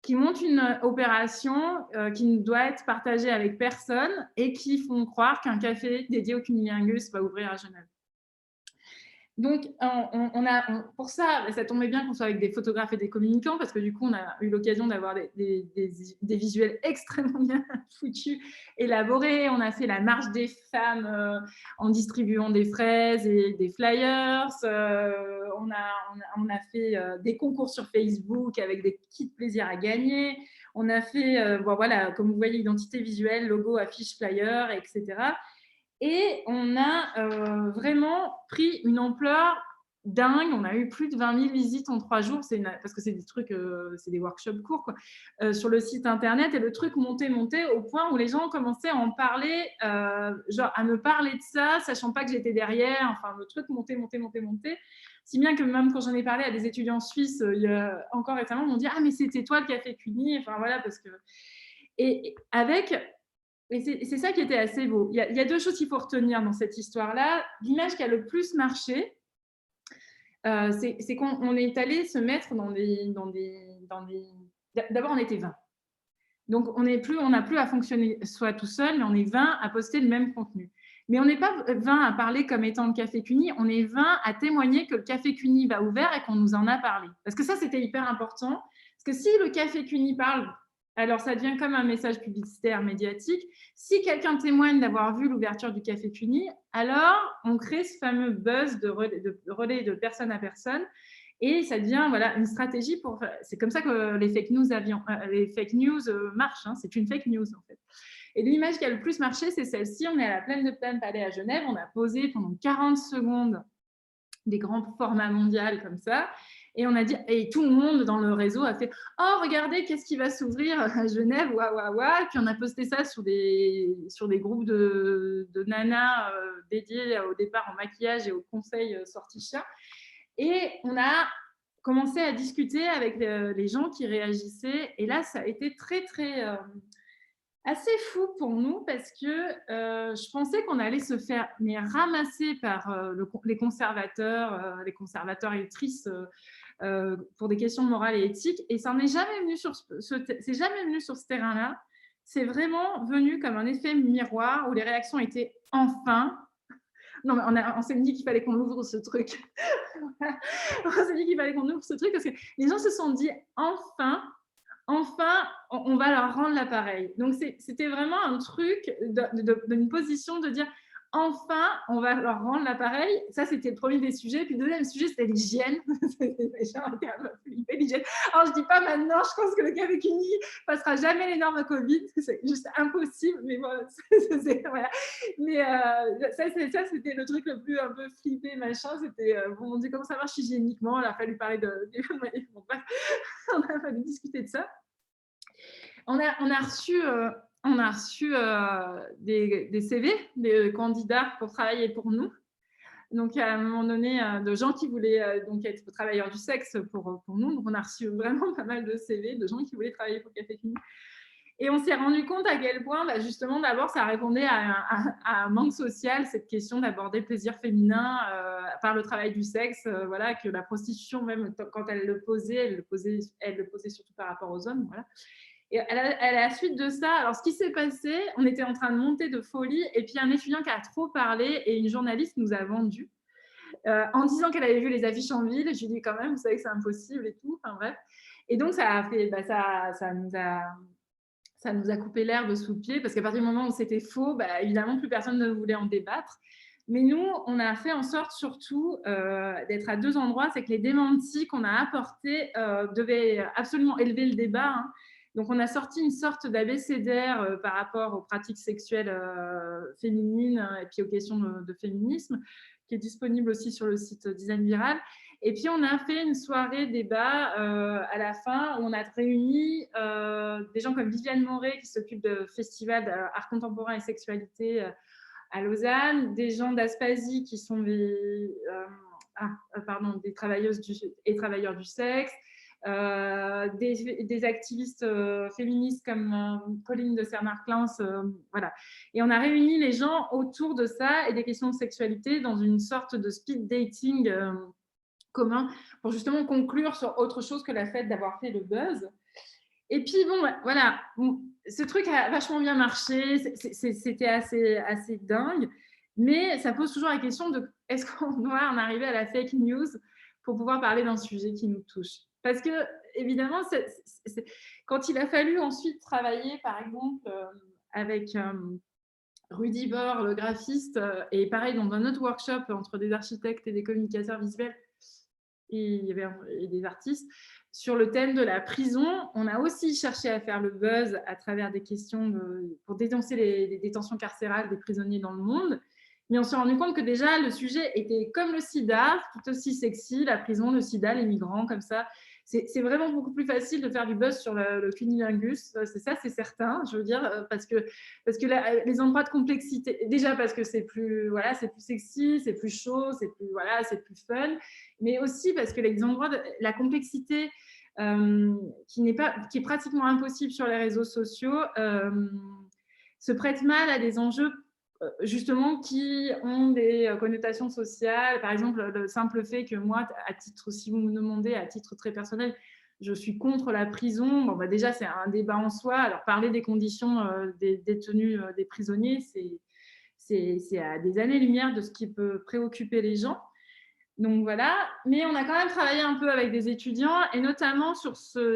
Speaker 1: qui montent une opération qui ne doit être partagée avec personne et qui font croire qu'un café dédié au cunilingus va ouvrir à Genève. Donc, pour ça, ça tombait bien qu'on soit avec des photographes et des communicants, parce que du coup, on a eu l'occasion d'avoir des visuels extrêmement bien foutus, élaborés. On a fait la marche des femmes en distribuant des fraises et des flyers. On a fait des concours sur Facebook avec des kits plaisir à gagner. On a fait, voilà, comme vous voyez, identité visuelle, logo, affiche, flyer, etc. Et on a vraiment pris une ampleur dingue. On a eu plus de 20 000 visites en 3 jours. Parce que c'est des trucs, c'est des workshops courts, quoi, sur le site internet. Et le truc montait au point où les gens commençaient à en parler, genre à me parler de ça, sachant pas que j'étais derrière. Enfin, le truc montait. Si bien que même quand j'en ai parlé à des étudiants suisses, il y a encore récemment, ils m'ont dit « Ah, mais c'était toi le Café Cuny ». Enfin, voilà, parce que… Et avec… Et c'est ça qui était assez beau. Il y a 2 choses qu'il faut retenir dans cette histoire-là. L'image qui a le plus marché, c'est qu'on est allé se mettre dans des… D'abord, on était 20. Donc, on n'a plus à fonctionner soit tout seul, mais on est 20 à poster le même contenu. Mais on n'est pas 20 à parler comme étant le Café Cuny, on est 20 à témoigner que le Café Cuny va ouvert et qu'on nous en a parlé. Parce que ça, c'était hyper important. Parce que si le Café Cuny parle, alors ça devient comme un message publicitaire médiatique. Si quelqu'un témoigne d'avoir vu l'ouverture du Café Cuny, alors on crée ce fameux buzz de relais de personne à personne. Et ça devient voilà, une stratégie pour… C'est comme ça que les fake news marchent. Hein, c'est une fake news, en fait. Et l'image qui a le plus marché, c'est celle-ci. On est à la plaine de Palais à Genève. On a posé pendant 40 secondes des grands formats mondiaux comme ça. Et on a dit, et tout le monde dans le réseau a fait « Oh, regardez, qu'est-ce qui va s'ouvrir à Genève, ouah. » Et puis on a posté ça sur des groupes de nanas dédiés au départ en maquillage et au conseil sortie chat. Et on a commencé à discuter avec les gens qui réagissaient. Et là, ça a été très, très… assez fou pour nous parce que je pensais qu'on allait se faire ramasser par les conservateurs électrices pour des questions morales et éthiques. Et ça n'est jamais venu sur ce terrain-là. C'est vraiment venu comme un effet miroir où les réactions étaient enfin… Non, mais on s'est dit qu'il fallait qu'on ouvre ce truc. On s'est dit qu'il fallait qu'on ouvre ce truc parce que les gens se sont dit enfin, on va leur rendre l'appareil. Donc, c'était vraiment un truc d'une position de dire enfin, on va leur rendre l'appareil. Ça, c'était le premier des sujets. Puis le deuxième sujet, c'était l'hygiène. Les gens étaient un peu flippés, l'hygiène. Alors, je ne dis pas maintenant, je pense que le Café Cuny ne passera jamais les normes Covid, parce que c'est juste impossible. Mais bon, voilà. Mais ça, c'était le truc le plus un peu flippé, machin. C'était, bon, on dit comment ça marche hygiéniquement. Il a fallu parler bon, bref, on a fallu discuter de ça. On a reçu des CV des candidats pour travailler pour nous. Donc, à un moment donné, de gens qui voulaient donc être travailleurs du sexe pour nous. Donc, on a reçu vraiment pas mal de CV de gens qui voulaient travailler pour Café Cuny. Et on s'est rendu compte à quel point, justement, d'abord, ça répondait à un manque social, cette question d'aborder le plaisir féminin par le travail du sexe, voilà, que la prostitution, même quand elle le posait surtout par rapport aux hommes, voilà. Et à la suite de ça, alors ce qui s'est passé, on était en train de monter de folie, et puis un étudiant qui a trop parlé et une journaliste nous a vendu en disant qu'elle avait vu les affiches en ville. Et je lui ai dit quand même, vous savez que c'est impossible et tout. Enfin bref. Et donc ça nous a coupé l'herbe sous le pied parce qu'à partir du moment où c'était faux, évidemment plus personne ne voulait en débattre. Mais nous, on a fait en sorte surtout d'être à 2 endroits, c'est que les démentis qu'on a apportés devaient absolument élever le débat. Hein. Donc, on a sorti une sorte d'abécédaire par rapport aux pratiques sexuelles féminines et puis aux questions de féminisme, qui est disponible aussi sur le site Design Viral. Et puis, on a fait une soirée débat à la fin où on a réuni des gens comme Viviane Moret, qui s'occupe de festival d'art contemporain et sexualité à Lausanne, des gens d'Aspasie qui sont des travailleuses et travailleurs du sexe, des activistes féministes comme Pauline de Serre-Marclans, voilà. Et on a réuni les gens autour de ça et des questions de sexualité dans une sorte de speed dating commun pour justement conclure sur autre chose que la fête d'avoir fait le buzz. Et puis, bon, voilà, ce truc a vachement bien marché, c'était assez dingue, mais ça pose toujours la question de est-ce qu'on doit en arriver à la fake news pour pouvoir parler d'un sujet qui nous touche. Parce que, évidemment, quand il a fallu ensuite travailler, par exemple, avec Rudy Bord, le graphiste, et pareil, dans un autre workshop entre des architectes et des communicateurs visuels, et il y avait des artistes, sur le thème de la prison, on a aussi cherché à faire le buzz à travers des questions pour dénoncer les détentions carcérales des prisonniers dans le monde. Mais on s'est rendu compte que déjà, le sujet était comme le sida, tout aussi sexy, la prison, le sida, les migrants, comme ça. C'est vraiment beaucoup plus facile de faire du buzz sur le cunnilingus, c'est ça, c'est certain, je veux dire, parce que les endroits de complexité, déjà parce que c'est plus, voilà, c'est plus sexy, c'est plus chaud, c'est plus, voilà, c'est plus fun, mais aussi parce que les endroits de la complexité qui est pratiquement impossible sur les réseaux sociaux, se prête mal à des enjeux justement qui ont des connotations sociales. Par exemple, le simple fait que moi, à titre, si vous me demandez à titre très personnel, je suis contre la prison. Bon, bah déjà, c'est un débat en soi. Alors, parler des conditions des détenus, des prisonniers, c'est à des années-lumière de ce qui peut préoccuper les gens. Donc voilà, mais on a quand même travaillé un peu avec des étudiants et notamment sur, sur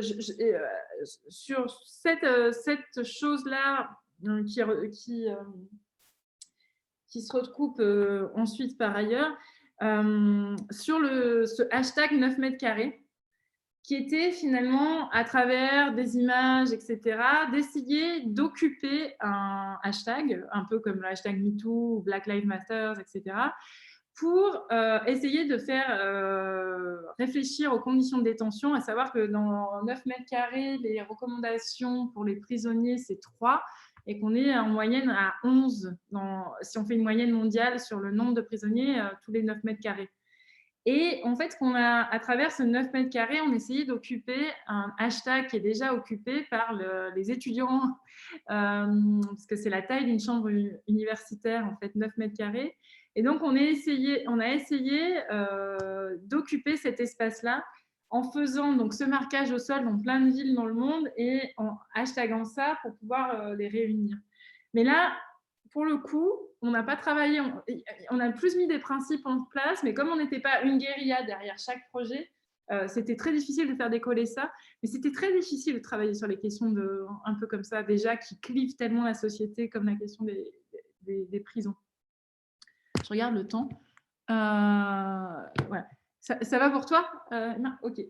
Speaker 1: cette chose-là qui se recoupe ensuite par ailleurs, sur ce hashtag 9 mètres carrés, qui était finalement, à travers des images, etc., d'essayer d'occuper un hashtag, un peu comme le hashtag MeToo, Black Lives Matter, etc., pour essayer de faire réfléchir aux conditions de détention, à savoir que dans 9 mètres carrés, les recommandations pour les prisonniers, c'est 3, et qu'on est en moyenne à 11, si on fait une moyenne mondiale sur le nombre de prisonniers tous les 9 mètres carrés. Et en fait, à travers ce 9 mètres carrés, on essayait d'occuper un hashtag qui est déjà occupé par les étudiants, parce que c'est la taille d'une chambre universitaire, en fait, 9 mètres carrés. Et donc, on a essayé d'occuper cet espace-là en faisant donc, ce marquage au sol dans plein de villes dans le monde et en hashtagant ça pour pouvoir les réunir. Mais là, pour le coup, on n'a pas travaillé, on a plus mis des principes en place, mais comme on n'était pas une guérilla derrière chaque projet, c'était très difficile de faire décoller ça, mais c'était très difficile de travailler sur les questions un peu comme ça, déjà, qui clivent tellement la société, comme la question des prisons. Je regarde le temps. Voilà. Ça va pour toi non, ok.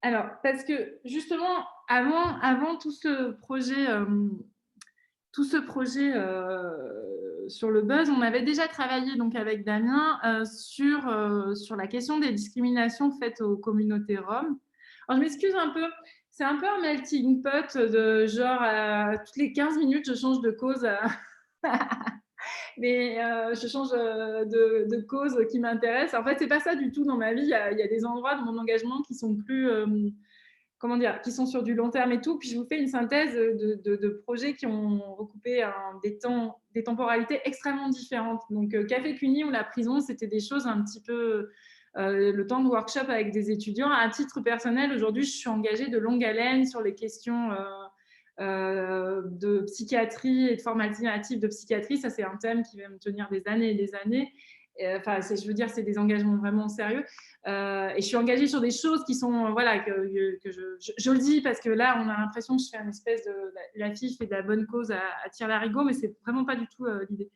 Speaker 1: Alors, parce que justement, avant tout ce projet sur le buzz, on avait déjà travaillé donc, avec Damien sur la question des discriminations faites aux communautés roms. Alors, je m'excuse un peu, c'est un peu un melting pot de genre, toutes les 15 minutes, je change de cause. Mais je change de cause qui m'intéresse. En fait, c'est pas ça du tout dans ma vie. Il y a des endroits de mon engagement qui sont plus... comment dire, qui sont sur du long terme et tout. Puis je vous fais une synthèse de projets qui ont recoupé des temporalités extrêmement différentes. Donc, Café Cuny ou la prison, c'était des choses un petit peu le temps de workshop avec des étudiants. À titre personnel, aujourd'hui, je suis engagée de longue haleine sur les questions de psychiatrie et de formes alternatives de psychiatrie. Ça, c'est un thème qui va me tenir des années et des années. Enfin, je veux dire, c'est des engagements vraiment sérieux. Et je suis engagée sur des choses qui sont, voilà, que je le dis parce que là, on a l'impression que je fais une espèce de la fille fait de la bonne cause à tire-larigot, mais c'est vraiment pas du tout l'idée.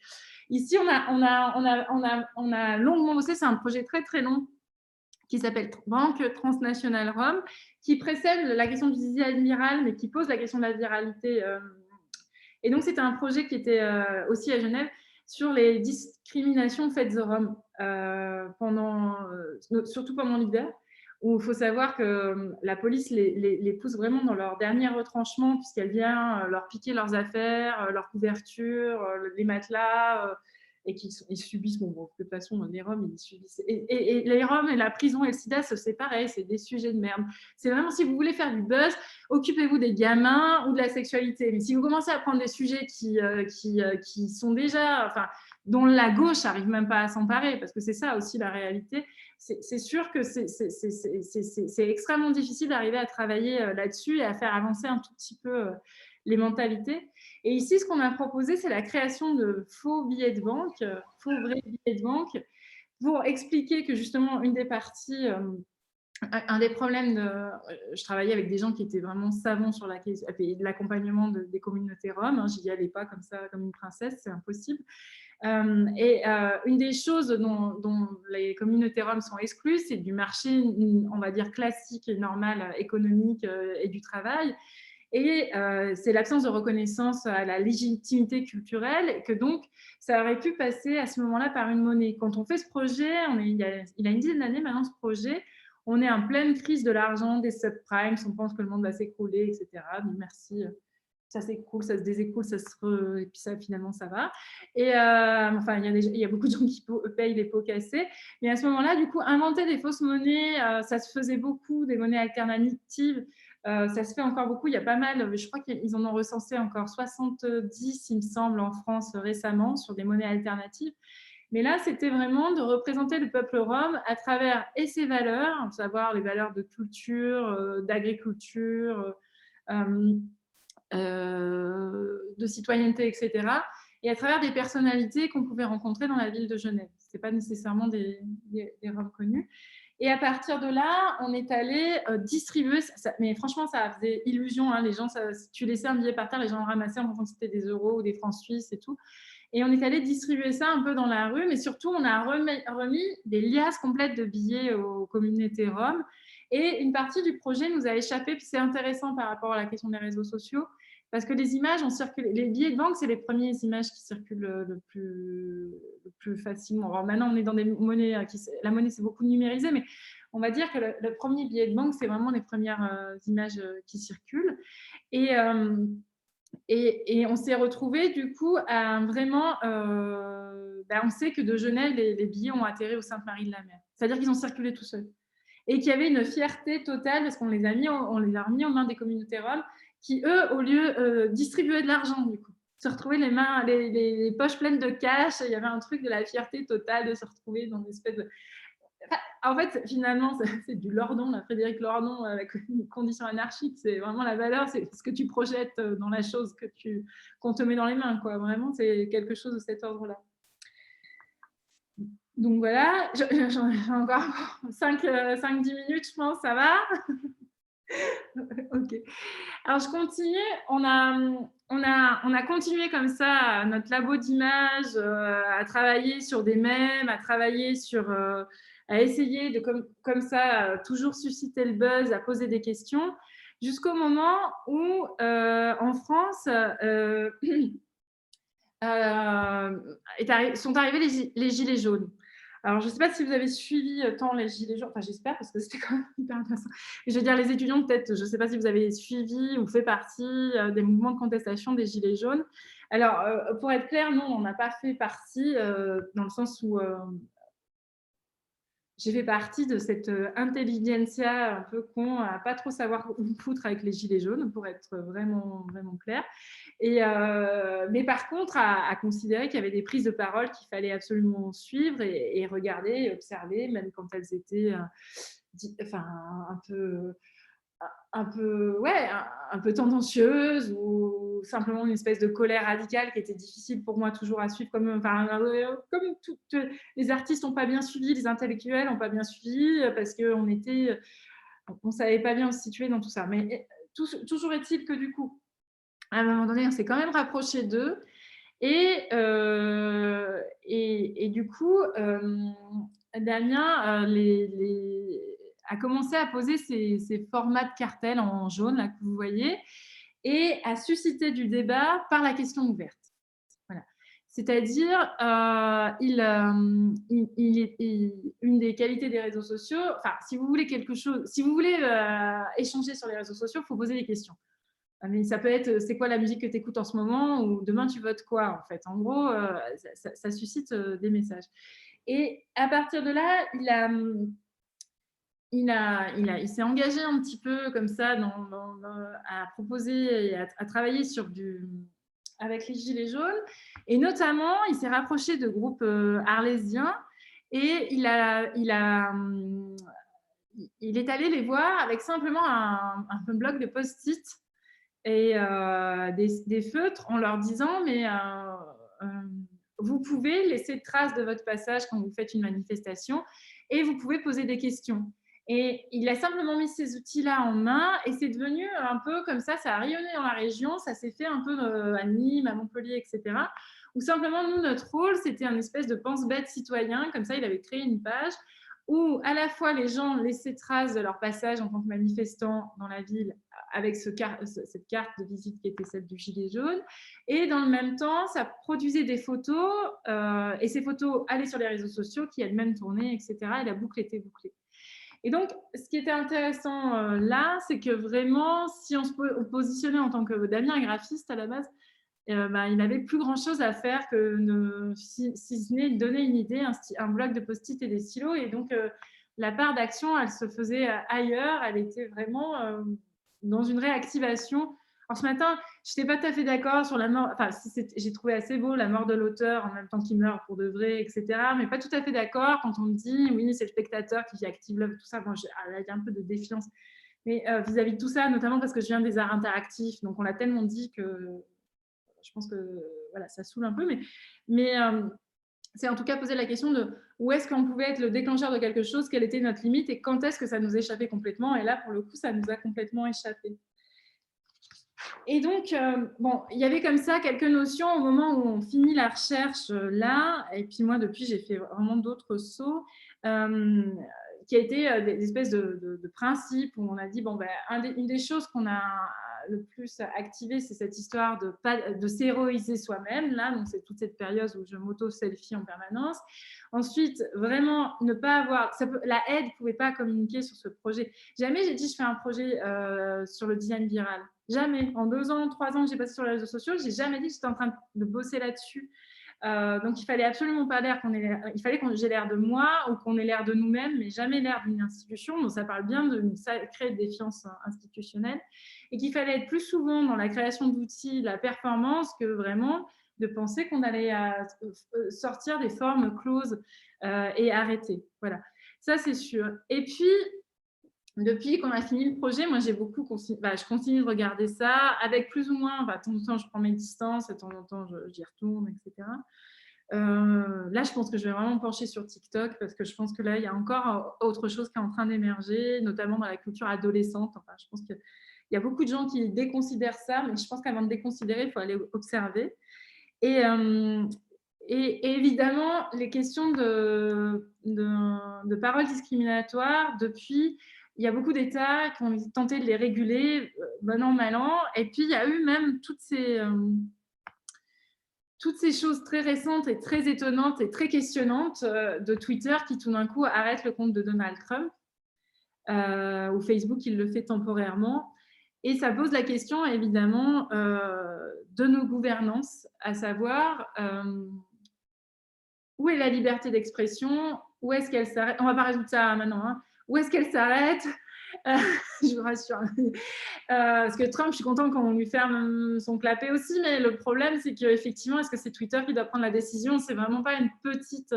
Speaker 1: Ici, on a longuement bossé, c'est un projet très très long qui s'appelle Banque transnationale Rome, qui précède la question du visie admiral, mais qui pose la question de la viralité. Et donc, c'était un projet qui était aussi à Genève sur les discriminations faites aux Roms, surtout pendant l'hiver, où il faut savoir que la police les pousse vraiment dans leur dernier retranchement, puisqu'elle vient leur piquer leurs affaires, leurs couvertures, les matelas, et ils subissent, bon, de toute façon, les Roms, ils subissent. Et les Roms et la prison et le sida, c'est pareil, c'est des sujets de merde. C'est vraiment, si vous voulez faire du buzz, occupez-vous des gamins ou de la sexualité. Mais si vous commencez à prendre des sujets qui sont déjà, enfin, dont la gauche n'arrive même pas à s'emparer, parce que c'est ça aussi la réalité, c'est sûr que c'est extrêmement difficile d'arriver à travailler là-dessus et à faire avancer un tout petit peu les mentalités. Et ici, ce qu'on a proposé, c'est la création de faux billets de banque, faux vrais billets de banque, pour expliquer que justement, une des parties... un des problèmes, je travaillais avec des gens qui étaient vraiment savants sur l'accompagnement des communautés roms. Hein, j'y allais pas comme ça, comme une princesse, c'est impossible. Une des choses dont les communautés roms sont exclues, c'est du marché, on va dire, classique et normal, économique et du travail. Et c'est l'absence de reconnaissance à la légitimité culturelle, et que donc, ça aurait pu passer à ce moment-là par une monnaie. Quand on fait ce projet, il a une dizaine d'années maintenant, ce projet, on est en pleine crise de l'argent, des subprimes, on pense que le monde va s'écrouler, etc. Mais merci, ça s'écroule, ça se désécroule, et puis ça, finalement, ça va. Et enfin, il y a beaucoup de gens qui payent les pots cassés. Mais à ce moment-là, du coup, inventer des fausses monnaies, ça se faisait beaucoup, des monnaies alternatives. Ça se fait encore beaucoup. Il y a pas mal, je crois qu'ils en ont recensé encore 70, il me semble, en France récemment, sur des monnaies alternatives. Mais là, c'était vraiment de représenter le peuple rom à travers et ses valeurs, à savoir les valeurs de culture, d'agriculture, de citoyenneté, etc. Et à travers des personnalités qu'on pouvait rencontrer dans la ville de Genève. Ce n'est pas nécessairement des Roms connus. Et à partir de là, on est allé distribuer, mais franchement, ça faisait illusion. Hein, les gens, si tu laissais un billet par terre, les gens ramassaient en pensant que c'était des euros ou des francs suisses et tout. Et on est allé distribuer ça un peu dans la rue, mais surtout, on a remis des liasses complètes de billets aux communautés roms. Et une partie du projet nous a échappé, puis c'est intéressant par rapport à la question des réseaux sociaux, parce que les images ont circulé. Les billets de banque, c'est les premières images qui circulent le plus facilement. Alors maintenant, on est dans des monnaies, la monnaie, c'est beaucoup numérisé, mais on va dire que le premier billet de banque, c'est vraiment les premières images qui circulent. Et on s'est retrouvé du coup à vraiment, on sait que de Genève, les billets ont atterri au Sainte-Marie-de-la-Mer. C'est-à-dire qu'ils ont circulé tout seuls. Et qu'il y avait une fierté totale parce qu'on les a remis aux mains des communautés roms qui, eux, au lieu, distribuaient de l'argent du coup. Se retrouver les poches pleines de cash. Il y avait un truc de la fierté totale de se retrouver dans une espèce de... En fait, finalement, c'est du Lordon, là, Frédéric Lordon, avec une condition anarchique. C'est vraiment la valeur, c'est ce que tu projettes dans la chose qu'on te met dans les mains, quoi. Vraiment, c'est quelque chose de cet ordre-là. Donc voilà, j'ai encore 5-10 minutes, je pense, ça va. Ok. Alors je continue. On a continué comme ça notre labo d'images, à travailler sur des mèmes, à travailler sur, à essayer de comme ça toujours susciter le buzz, à poser des questions, jusqu'au moment où en France sont arrivés les gilets jaunes. Alors, je ne sais pas si vous avez suivi tant les gilets jaunes, enfin j'espère parce que c'était quand même hyper intéressant. Je veux dire, les étudiants, peut-être, je ne sais pas si vous avez suivi ou fait partie des mouvements de contestation des gilets jaunes. Alors, pour être clair, non, on n'a pas fait partie dans le sens où j'ai fait partie de cette intelligentsia un peu con à pas trop savoir où foutre avec les gilets jaunes, pour être vraiment, vraiment clair. Mais par contre, à considérer qu'il y avait des prises de parole qu'il fallait absolument suivre et regarder et observer, même quand elles étaient un peu tendancieuses ou simplement une espèce de colère radicale qui était difficile pour moi toujours à suivre. Comme toutes les artistes n'ont pas bien suivi, les intellectuels n'ont pas bien suivi parce qu'on ne savait pas bien se situer dans tout ça. Mais toujours est-il que du coup, à un moment donné, on s'est quand même rapproché d'eux. Et du coup, Damien a commencé à poser ces formats de cartels en jaune là, que vous voyez, et à susciter du débat par la question ouverte. Voilà. C'est-à-dire, une des qualités des réseaux sociaux, enfin, si vous voulez quelque chose, si vous voulez échanger sur les réseaux sociaux, il faut poser des questions. Mais ça peut être, c'est quoi la musique que tu écoutes en ce moment, ou demain tu votes quoi, en fait. En gros, ça suscite des messages. Et à partir de là, il s'est engagé un petit peu comme ça à proposer et à travailler avec les Gilets jaunes. Et notamment, il s'est rapproché de groupes arlésiens et il est allé les voir avec simplement un bloc de post-it et des feutres en leur disant mais vous pouvez laisser trace de votre passage quand vous faites une manifestation et vous pouvez poser des questions. Et il a simplement mis ces outils-là en main et c'est devenu un peu comme ça a rayonné dans la région, ça s'est fait un peu à Nîmes, à Montpellier, etc. Où simplement, nous, notre rôle, c'était un espèce de pense-bête citoyen, comme ça, il avait créé une page où à la fois les gens laissaient trace de leur passage en tant que manifestants dans la ville avec cette carte de visite qui était celle du gilet jaune, et dans le même temps, ça produisait des photos, et ces photos allaient sur les réseaux sociaux qui elles-mêmes tournaient, etc. Et la boucle était bouclée. Et donc, ce qui était intéressant là, c'est que vraiment, si on se positionnait en tant que Damien, graphiste à la base, bah, il n'avait plus grand-chose à faire que si ce n'est donner une idée, un bloc de post-it et des stylos. Et donc, la part d'action, elle se faisait ailleurs. Elle était vraiment dans une réactivation. Alors, ce matin, je n'étais pas tout à fait d'accord sur la mort. Enfin, j'ai trouvé assez beau la mort de l'auteur en même temps qu'il meurt pour de vrai, etc. Mais pas tout à fait d'accord quand on me dit, oui, c'est le spectateur qui active l'œuvre, tout ça. Bon, là, il y a un peu de défiance. Mais vis-à-vis de tout ça, notamment parce que je viens des arts interactifs, donc on l'a tellement dit que je pense que voilà, ça saoule un peu, mais c'est en tout cas poser la question de où est-ce qu'on pouvait être le déclencheur de quelque chose, quelle était notre limite et quand est-ce que ça nous échappait complètement. Et là, pour le coup, ça nous a complètement échappé. Et donc, bon, il y avait comme ça quelques notions au moment où on finit la recherche là. Et puis moi, depuis, j'ai fait vraiment d'autres sauts. Qui a été des espèces de principes où on a dit, bon, ben, une des choses qu'on a le plus activé, c'est cette histoire de s'héroïser soi-même. Là, donc c'est toute cette période où je m'auto-selfie en permanence. Ensuite, vraiment, ne pas avoir... la aide ne pouvait pas communiquer sur ce projet. Jamais j'ai dit, je fais un projet sur le design viral. Jamais. En 2 ans, 3 ans que j'ai passé sur les réseaux sociaux, j'ai jamais dit que j'étais en train de bosser là-dessus. Donc, il fallait absolument pas il fallait que j'ai l'air de moi ou qu'on ait l'air de nous-mêmes, mais jamais l'air d'une institution. Donc, ça parle bien d'une sacrée défiance institutionnelle et qu'il fallait être plus souvent dans la création d'outils, la performance, que vraiment de penser qu'on allait sortir des formes closes et arrêter. Voilà, ça c'est sûr. Et puis, depuis qu'on a fini le projet, moi, je continue de regarder ça avec plus ou moins, de temps en temps, je prends mes distances, de temps en temps, j'y retourne, etc. Là, je pense que je vais vraiment me pencher sur TikTok parce que je pense que là, il y a encore autre chose qui est en train d'émerger, notamment dans la culture adolescente. Enfin, je pense qu'il y a beaucoup de gens qui déconsidèrent ça, mais je pense qu'avant de déconsidérer, il faut aller observer. Et évidemment, les questions de paroles discriminatoires, depuis, il y a beaucoup d'États qui ont tenté de les réguler, bon an, mal an. Et puis, il y a eu même toutes ces choses très récentes et très étonnantes et très questionnantes de Twitter qui, tout d'un coup, arrêtent le compte de Donald Trump, ou Facebook, il le fait temporairement. Et ça pose la question, évidemment, de nos gouvernances, à savoir où est la liberté d'expression, où est-ce qu'elle s'arrête. On ne va pas résoudre ça maintenant, hein. Où est-ce qu'elle s'arrête? Je vous rassure. Parce que Trump, je suis contente qu'on lui ferme son clapet aussi, mais le problème, c'est qu'effectivement, est-ce que c'est Twitter qui doit prendre la décision? C'est vraiment pas une petite,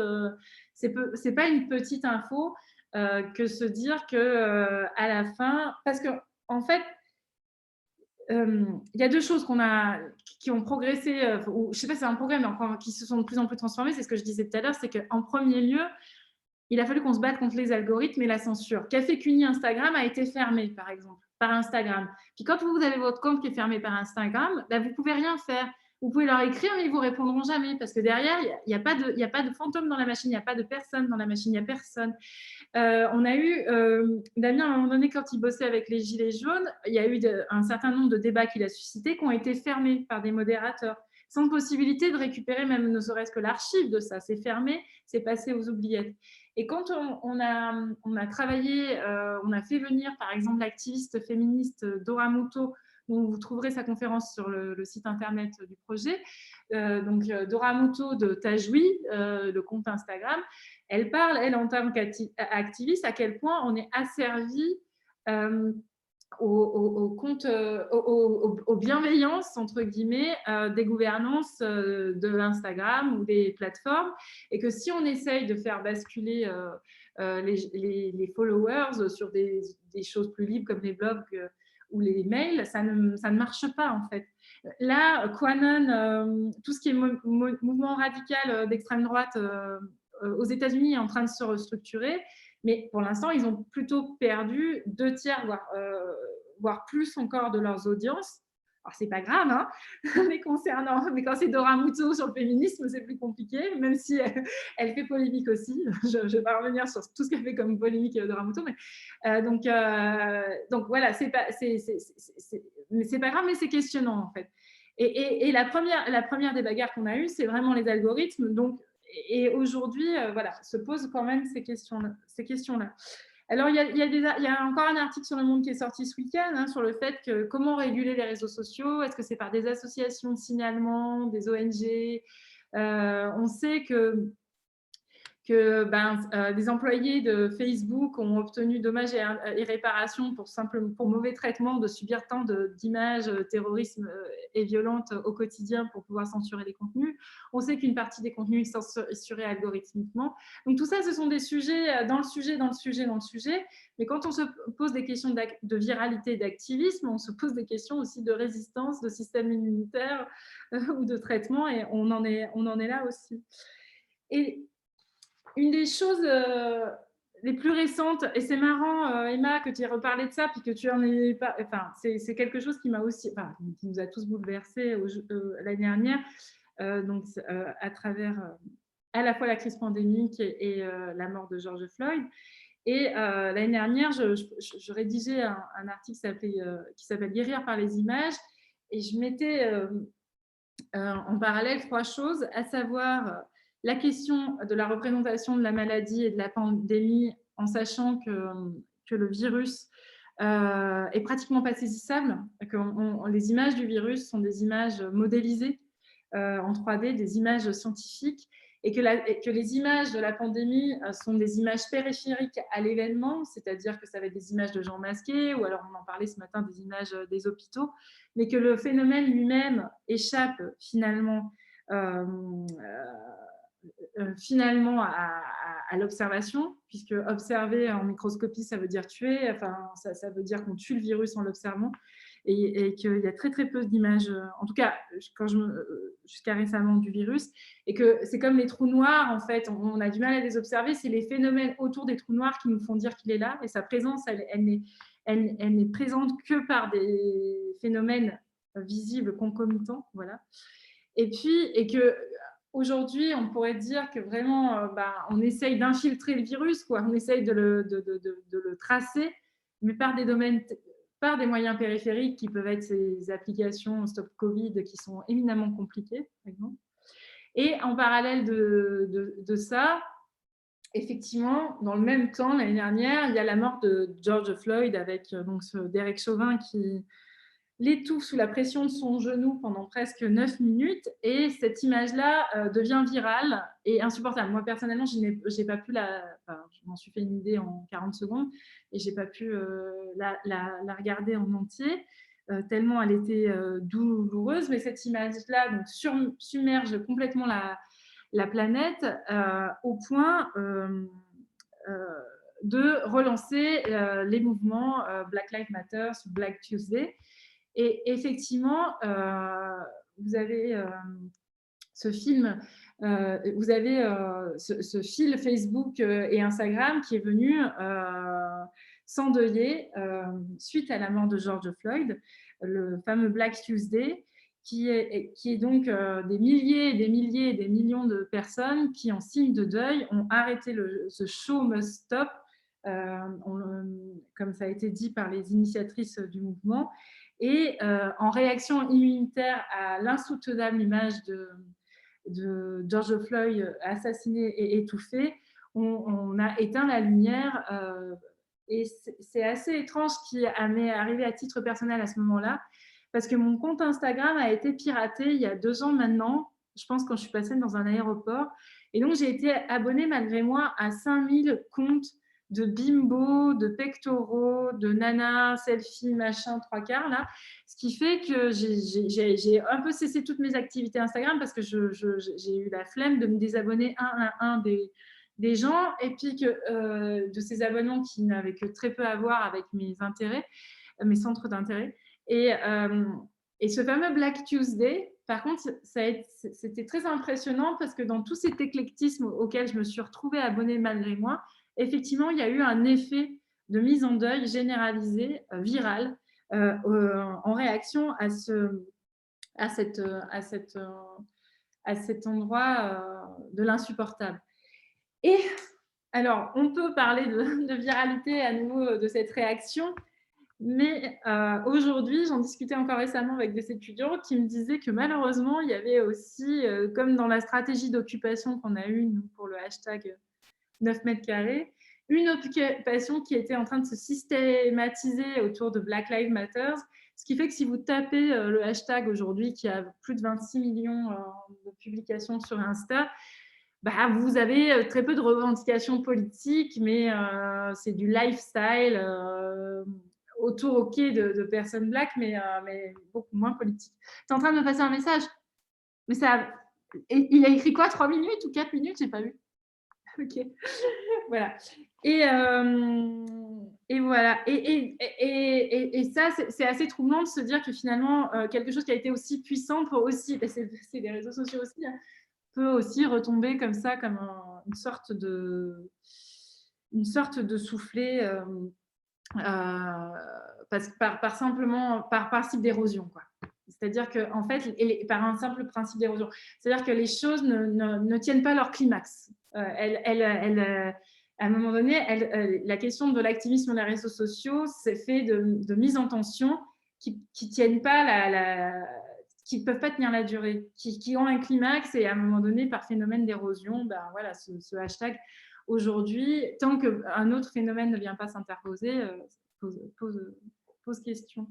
Speaker 1: c'est pas une petite info que se dire que à la fin, parce que en fait, il y a 2 choses qui ont progressé, ou je sais pas si c'est un progrès, mais enfin, qui se sont de plus en plus transformées. C'est ce que je disais tout à l'heure, c'est qu'en premier lieu, il a fallu qu'on se batte contre les algorithmes et la censure. Café Cuny Instagram a été fermé, par exemple, par Instagram. Puis quand vous avez votre compte qui est fermé par Instagram, bah, vous ne pouvez rien faire. Vous pouvez leur écrire, mais ils ne vous répondront jamais parce que derrière, il n'y a pas de fantôme dans la machine, il n'y a pas de personne dans la machine, il n'y a personne. On a eu, Damien, à un moment donné, quand il bossait avec les Gilets jaunes, il y a eu un certain nombre de débats qu'il a suscités qui ont été fermés par des modérateurs, sans possibilité de récupérer même ne serait-ce que l'archive de ça. C'est fermé, c'est passé aux oubliettes. Et quand on a travaillé, on a fait venir, par exemple, l'activiste féministe Dora Muto, dont vous trouverez sa conférence sur le site internet du projet, donc Dora Muto de Tajoui, le compte Instagram, elle parle, elle, en tant qu'activiste, à quel point on est asservi aux bienveillances, entre guillemets, des gouvernances de Instagram ou des plateformes, et que si on essaye de faire basculer les followers sur des choses plus libres comme les blogs ou les mails, ça ne marche pas, en fait. Là, QAnon, tout ce qui est mouvement radical d'extrême droite aux États-Unis est en train de se restructurer, mais pour l'instant, ils ont plutôt perdu 2 tiers, voire plus encore de leurs audiences. Alors, c'est pas grave, hein, mais quand c'est Dora Muto sur le féminisme, c'est plus compliqué, même si elle fait polémique aussi. Je ne vais pas revenir sur tout ce qu'elle fait comme polémique Dora Muto, mais donc voilà, mais c'est pas grave, mais c'est questionnant en fait. Et la première des bagarres qu'on a eues, c'est vraiment les algorithmes. Donc, et aujourd'hui, voilà, se posent quand même ces questions-là. Alors, il y a encore un article sur Le Monde qui est sorti ce week-end, hein, sur le fait que comment réguler les réseaux sociaux. Est-ce que c'est par des associations de signalement, des ONG? On sait que des employés de Facebook ont obtenu dommages et réparations pour mauvais traitement, de subir tant d'images terrorisme et violentes au quotidien pour pouvoir censurer les contenus. On sait qu'une partie des contenus est censurée algorithmiquement. Donc tout ça, ce sont des sujets dans le sujet. Mais quand on se pose des questions de viralité et d'activisme, on se pose des questions aussi de résistance, de système immunitaire ou de traitement, et on en est là aussi. Et une des choses les plus récentes, et c'est marrant, Emma, que tu aies reparlé de ça, puis que tu en aies pas. Enfin, c'est quelque chose qui m'a aussi, qui nous a tous bouleversés l'année dernière, à travers à la fois la crise pandémique et la mort de George Floyd. Et l'année dernière, je rédigeais un article qui s'appelle Guérir par les images, et je mettais en parallèle 3 choses, à savoir la question de la représentation de la maladie et de la pandémie, en sachant que le virus est pratiquement pas saisissable, que les images du virus sont des images modélisées en 3D, des images scientifiques, et que les images de la pandémie sont des images périphériques à l'événement, c'est-à-dire que ça va être des images de gens masqués, ou alors on en parlait ce matin, des images des hôpitaux, mais que le phénomène lui-même échappe finalement à l'observation, puisque observer en microscopie, ça veut dire tuer, enfin, ça veut dire qu'on tue le virus en l'observant, et qu'il y a très très peu d'images, en tout cas jusqu'à récemment, du virus, et que c'est comme les trous noirs, en fait, on a du mal à les observer, c'est les phénomènes autour des trous noirs qui nous font dire qu'il est là, et sa présence, elle n'est présente que par des phénomènes visibles concomitants, voilà. Et puis, et que aujourd'hui, on pourrait dire que vraiment, on essaye d'infiltrer le virus, quoi. On essaye de le tracer, mais par des moyens périphériques qui peuvent être ces applications Stop Covid qui sont éminemment compliquées, par exemple. Et en parallèle de ça, effectivement, dans le même temps, l'année dernière, il y a la mort de George Floyd avec donc ce Derek Chauvin qui l'étouffe sous la pression de son genou pendant presque 9 minutes, et cette image-là devient virale et insupportable. Moi, personnellement, j'ai pas pu je m'en suis fait une idée en 40 secondes et j'ai pas pu la regarder en entier, tellement elle était douloureuse. Mais cette image-là donc, submerge complètement la planète au point de relancer les mouvements Black Lives Matter, Black Tuesday. Et effectivement, vous avez ce film, vous avez ce fil Facebook et Instagram qui est venu s'endeuiller suite à la mort de George Floyd, le fameux Black Tuesday, qui est donc des milliers et des milliers et des millions de personnes qui, en signe de deuil, ont arrêté ce show must stop, comme ça a été dit par les initiatrices du mouvement. Et en réaction immunitaire à l'insoutenable image de George Floyd assassiné et étouffé, on a éteint la lumière. Et c'est assez étrange ce qui m'est arrivé à titre personnel à ce moment-là, parce que mon compte Instagram a été piraté il y a 2 ans maintenant, je pense quand je suis passée dans un aéroport. Et donc, j'ai été abonnée malgré moi à 5000 comptes de bimbo, de pectoraux, de nana, selfie, machin, 3/4 là. Ce qui fait que j'ai un peu cessé toutes mes activités Instagram parce que j'ai eu la flemme de me désabonner un à un des gens, et puis que de ces abonnements qui n'avaient que très peu à voir avec mes intérêts, mes centres d'intérêt. Et ce fameux Black Tuesday, par contre, c'était très impressionnant parce que dans tout cet éclectisme auquel je me suis retrouvée abonnée malgré moi, effectivement, il y a eu un effet de mise en deuil généralisé, viral, en réaction à, à, cette, à, cette, à cet endroit de l'insupportable. Et alors, on peut parler de viralité à nouveau de cette réaction, mais aujourd'hui, j'en discutais encore récemment avec des étudiants qui me disaient que malheureusement, il y avait aussi, comme dans la stratégie d'occupation qu'on a eue nous, pour le hashtag 9 mètres carrés, une occupation qui était en train de se systématiser autour de Black Lives Matter, ce qui fait que si vous tapez le hashtag aujourd'hui, qui a plus de 26 millions de publications sur Insta, bah, vous avez très peu de revendications politiques, mais c'est du lifestyle autour de personnes black, mais beaucoup moins politique. Tu es en train de me passer un message, mais ça, il a écrit quoi, 3 minutes ou 4 minutes? J'ai pas vu. Ok, voilà. Et voilà. Et ça, c'est assez troublant de se dire que finalement, quelque chose qui a été aussi puissant peut aussi, c'est les réseaux sociaux aussi, hein, peut aussi retomber comme ça, comme une sorte de soufflet par principe d'érosion, quoi. C'est-à-dire que, en fait, par un simple principe d'érosion, c'est-à-dire que les choses ne tiennent pas leur climax. À un moment donné, la question de l'activisme dans les réseaux sociaux, c'est fait de mise en tension qui tiennent pas qui ne peuvent pas tenir la durée, qui ont un climax et à un moment donné, par phénomène d'érosion, ben voilà, ce hashtag, aujourd'hui, tant qu'un autre phénomène ne vient pas s'interposer, pose question.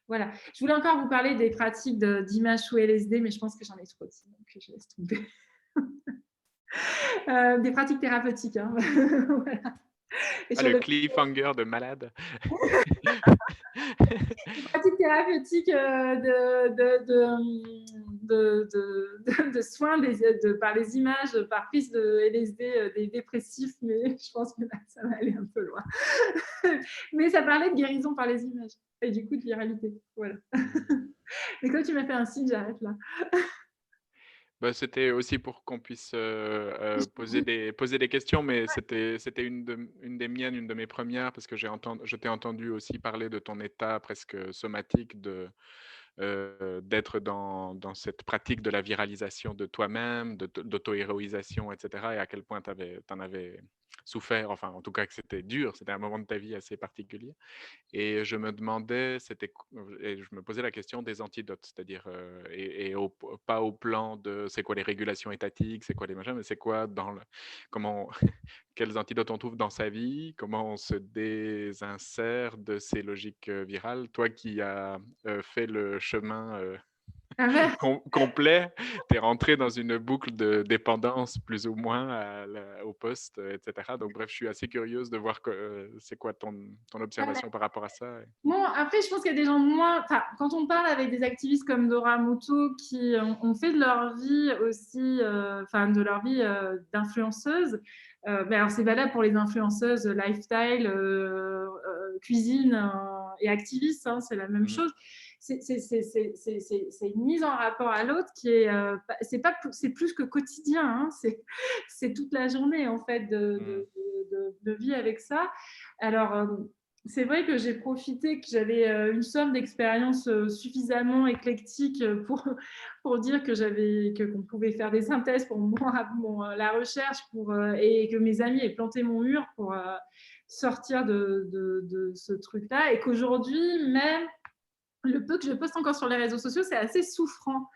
Speaker 1: Voilà. Je voulais encore vous parler des pratiques d'image sous LSD, mais je pense que j'en ai trop dit, donc je laisse tomber. Des pratiques thérapeutiques. Hein. Voilà.
Speaker 2: Le cliffhanger de malade.
Speaker 1: Des pratiques thérapeutiques de soins par les images, par prise de LSD des dépressifs, mais je pense que là, ça va aller un peu loin. Mais ça parlait de guérison par les images et du coup de viralité. Voilà. Mais quand tu m'as fait un signe, j'arrête là.
Speaker 2: Bah, c'était aussi pour qu'on puisse poser des questions, mais c'était une des miennes, une de mes premières, parce que je t'ai entendu aussi parler de ton état presque somatique d'être dans cette pratique de la viralisation de toi-même, d'auto-héroïsation, etc. Et à quel point tu en avais souffert, enfin en tout cas que c'était dur, c'était un moment de ta vie assez particulier. Et je me demandais, et je me posais la question des antidotes, c'est-à-dire, pas au plan de c'est quoi les régulations étatiques, c'est quoi les machins, mais c'est quoi comment, quels antidotes on trouve dans sa vie, comment on se désinsère de ces logiques virales. Toi qui as fait le chemin complet, tu es rentré dans une boucle de dépendance plus ou moins au poste, etc. Donc bref, je suis assez curieuse de voir c'est quoi ton observation par rapport à ça.
Speaker 1: Bon, après, je pense qu'il y a des gens moins... Enfin, quand on parle avec des activistes comme Dora Muto qui ont fait de leur vie aussi, de leur vie d'influenceuse, ben alors c'est valable pour les influenceuses lifestyle, cuisine et activistes, hein, c'est la même chose. C'est une mise en rapport à l'autre qui est... c'est plus que quotidien, hein, c'est toute la journée, en fait, de vie avec ça. Alors... c'est vrai que j'ai profité, que j'avais une somme d'expérience suffisamment éclectique pour dire qu'on pouvait faire des synthèses pour la recherche et que mes amis aient planté mon mur pour sortir de ce truc-là. Et qu'aujourd'hui, même le peu que je poste encore sur les réseaux sociaux, c'est assez souffrant.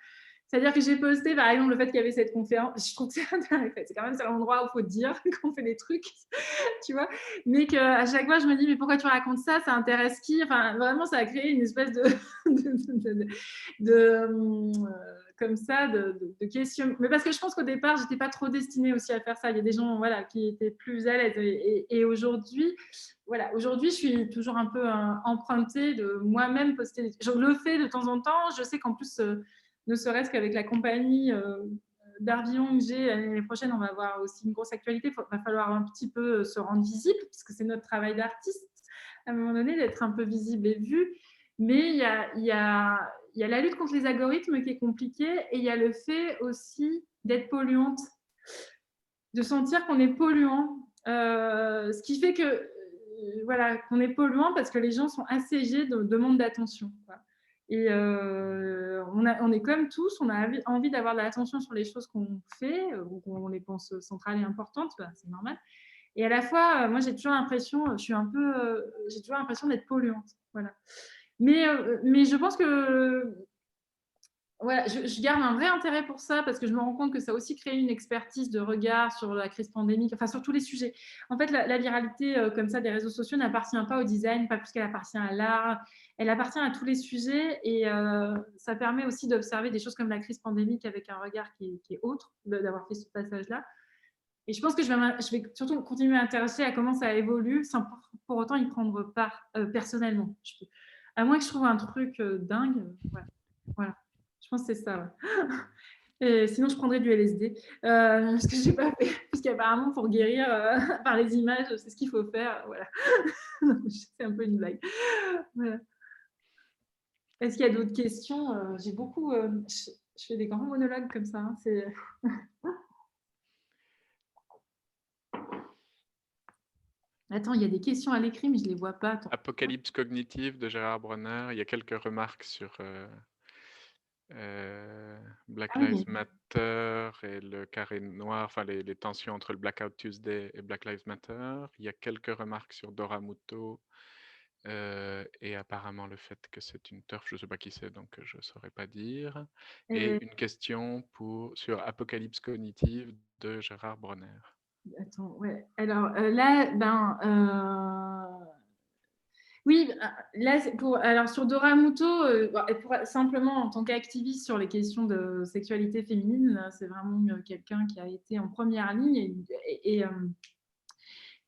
Speaker 1: C'est-à-dire que j'ai posté, par exemple, le fait qu'il y avait cette conférence. Je trouve que c'est quand même l'endroit où il faut dire qu'on fait des trucs, tu vois. Mais qu'à chaque fois, je me dis, mais pourquoi tu racontes ça? Ça intéresse qui? Enfin, vraiment, ça a créé une espèce comme ça, de questions. Mais parce que je pense qu'au départ, je n'étais pas trop destinée aussi à faire ça. Il y a des gens qui étaient plus à l'aise. Et aujourd'hui, aujourd'hui, je suis toujours un peu empruntée de moi-même poster. Je le fais de temps en temps. Je sais qu'en plus... ne serait-ce qu'avec la compagnie d'Arvillon que j'ai l'année prochaine, on va avoir aussi une grosse actualité. Il va falloir un petit peu se rendre visible, puisque c'est notre travail d'artiste, à un moment donné, d'être un peu visible et vu. Mais il y a la lutte contre les algorithmes qui est compliquée, et il y a le fait aussi d'être polluante, de sentir qu'on est polluant. Ce qui fait que voilà, qu'on est polluant parce que les gens sont assiégés de demandes d'attention, quoi. Et on est comme tous, on a envie d'avoir de l'attention sur les choses qu'on fait ou qu'on les pense centrales et importantes, bah, c'est normal. Et à la fois, moi, j'ai toujours l'impression, j'ai toujours l'impression d'être polluante, voilà. Mais je pense que voilà, je garde un vrai intérêt pour ça parce que je me rends compte que ça a aussi créé une expertise de regard sur la crise pandémique, enfin sur tous les sujets. En fait, la viralité comme ça des réseaux sociaux n'appartient pas au design, pas plus qu'elle appartient à l'art. Elle appartient à tous les sujets et ça permet aussi d'observer des choses comme la crise pandémique avec un regard qui est autre, d'avoir fait ce passage-là. Et je pense que je vais surtout continuer à m'intéresser à comment ça évolue sans pour autant y prendre part personnellement. À moins que je trouve un truc dingue, voilà. Je pense que c'est ça. Ouais. Et sinon, je prendrais du LSD, ce que je n'ai pas fait, puisqu'apparemment, pour guérir par les images, c'est ce qu'il faut faire. Voilà. C'est un peu une blague. Voilà. Est-ce qu'il y a d'autres questions? J'ai beaucoup. Je fais des grands monologues comme ça. Hein, c'est... Attends, il y a des questions à l'écrit, mais je ne les vois pas. Attends.
Speaker 2: Apocalypse cognitive de Gérard Bronner. Il y a quelques remarques sur Black Lives Matter et le carré noir, enfin les tensions entre le Blackout Tuesday et Black Lives Matter. Il y a quelques remarques sur Dora Muto et apparemment le fait que c'est une turf, je ne sais pas qui c'est, donc je ne saurais pas dire. Et une question sur Apocalypse cognitive de Gérard Bronner.
Speaker 1: Attends, ouais. Alors là, oui, là, alors sur Dora Muto, simplement en tant qu'activiste sur les questions de sexualité féminine, c'est vraiment quelqu'un qui a été en première ligne et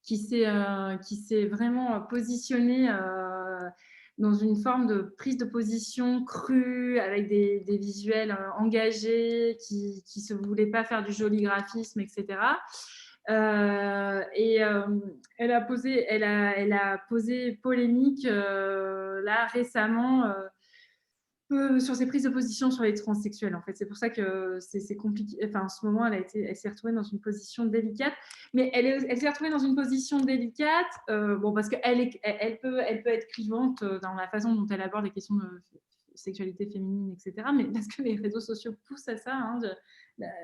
Speaker 1: qui s'est vraiment positionné dans une forme de prise de position crue, avec des visuels engagés, qui ne se voulaient pas faire du joli graphisme, etc. Elle a posé polémique là récemment sur ses prises de position sur les transsexuels. En fait, c'est pour ça que c'est compliqué. Enfin, en ce moment, elle s'est retrouvée dans une position délicate. Mais elle s'est retrouvée dans une position délicate, bon, parce qu'elle peut être clivante dans la façon dont elle aborde les questions de sexualité féminine, etc. Mais parce que les réseaux sociaux poussent à ça. Hein,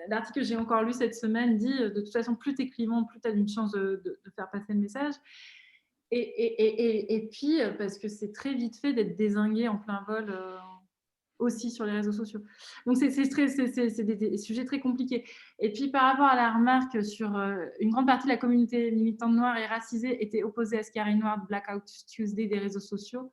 Speaker 1: l'article que j'ai encore lu cette semaine dit de toute façon, plus tu es clivant, plus tu as une chance de faire passer le message. Et puis, parce que c'est très vite fait d'être dézingué en plein vol aussi sur les réseaux sociaux. Donc, c'est des sujets très compliqués. Et puis, par rapport à la remarque sur une grande partie de la communauté militante noire et racisée était opposée à ce carré noir de Blackout Tuesday des réseaux sociaux.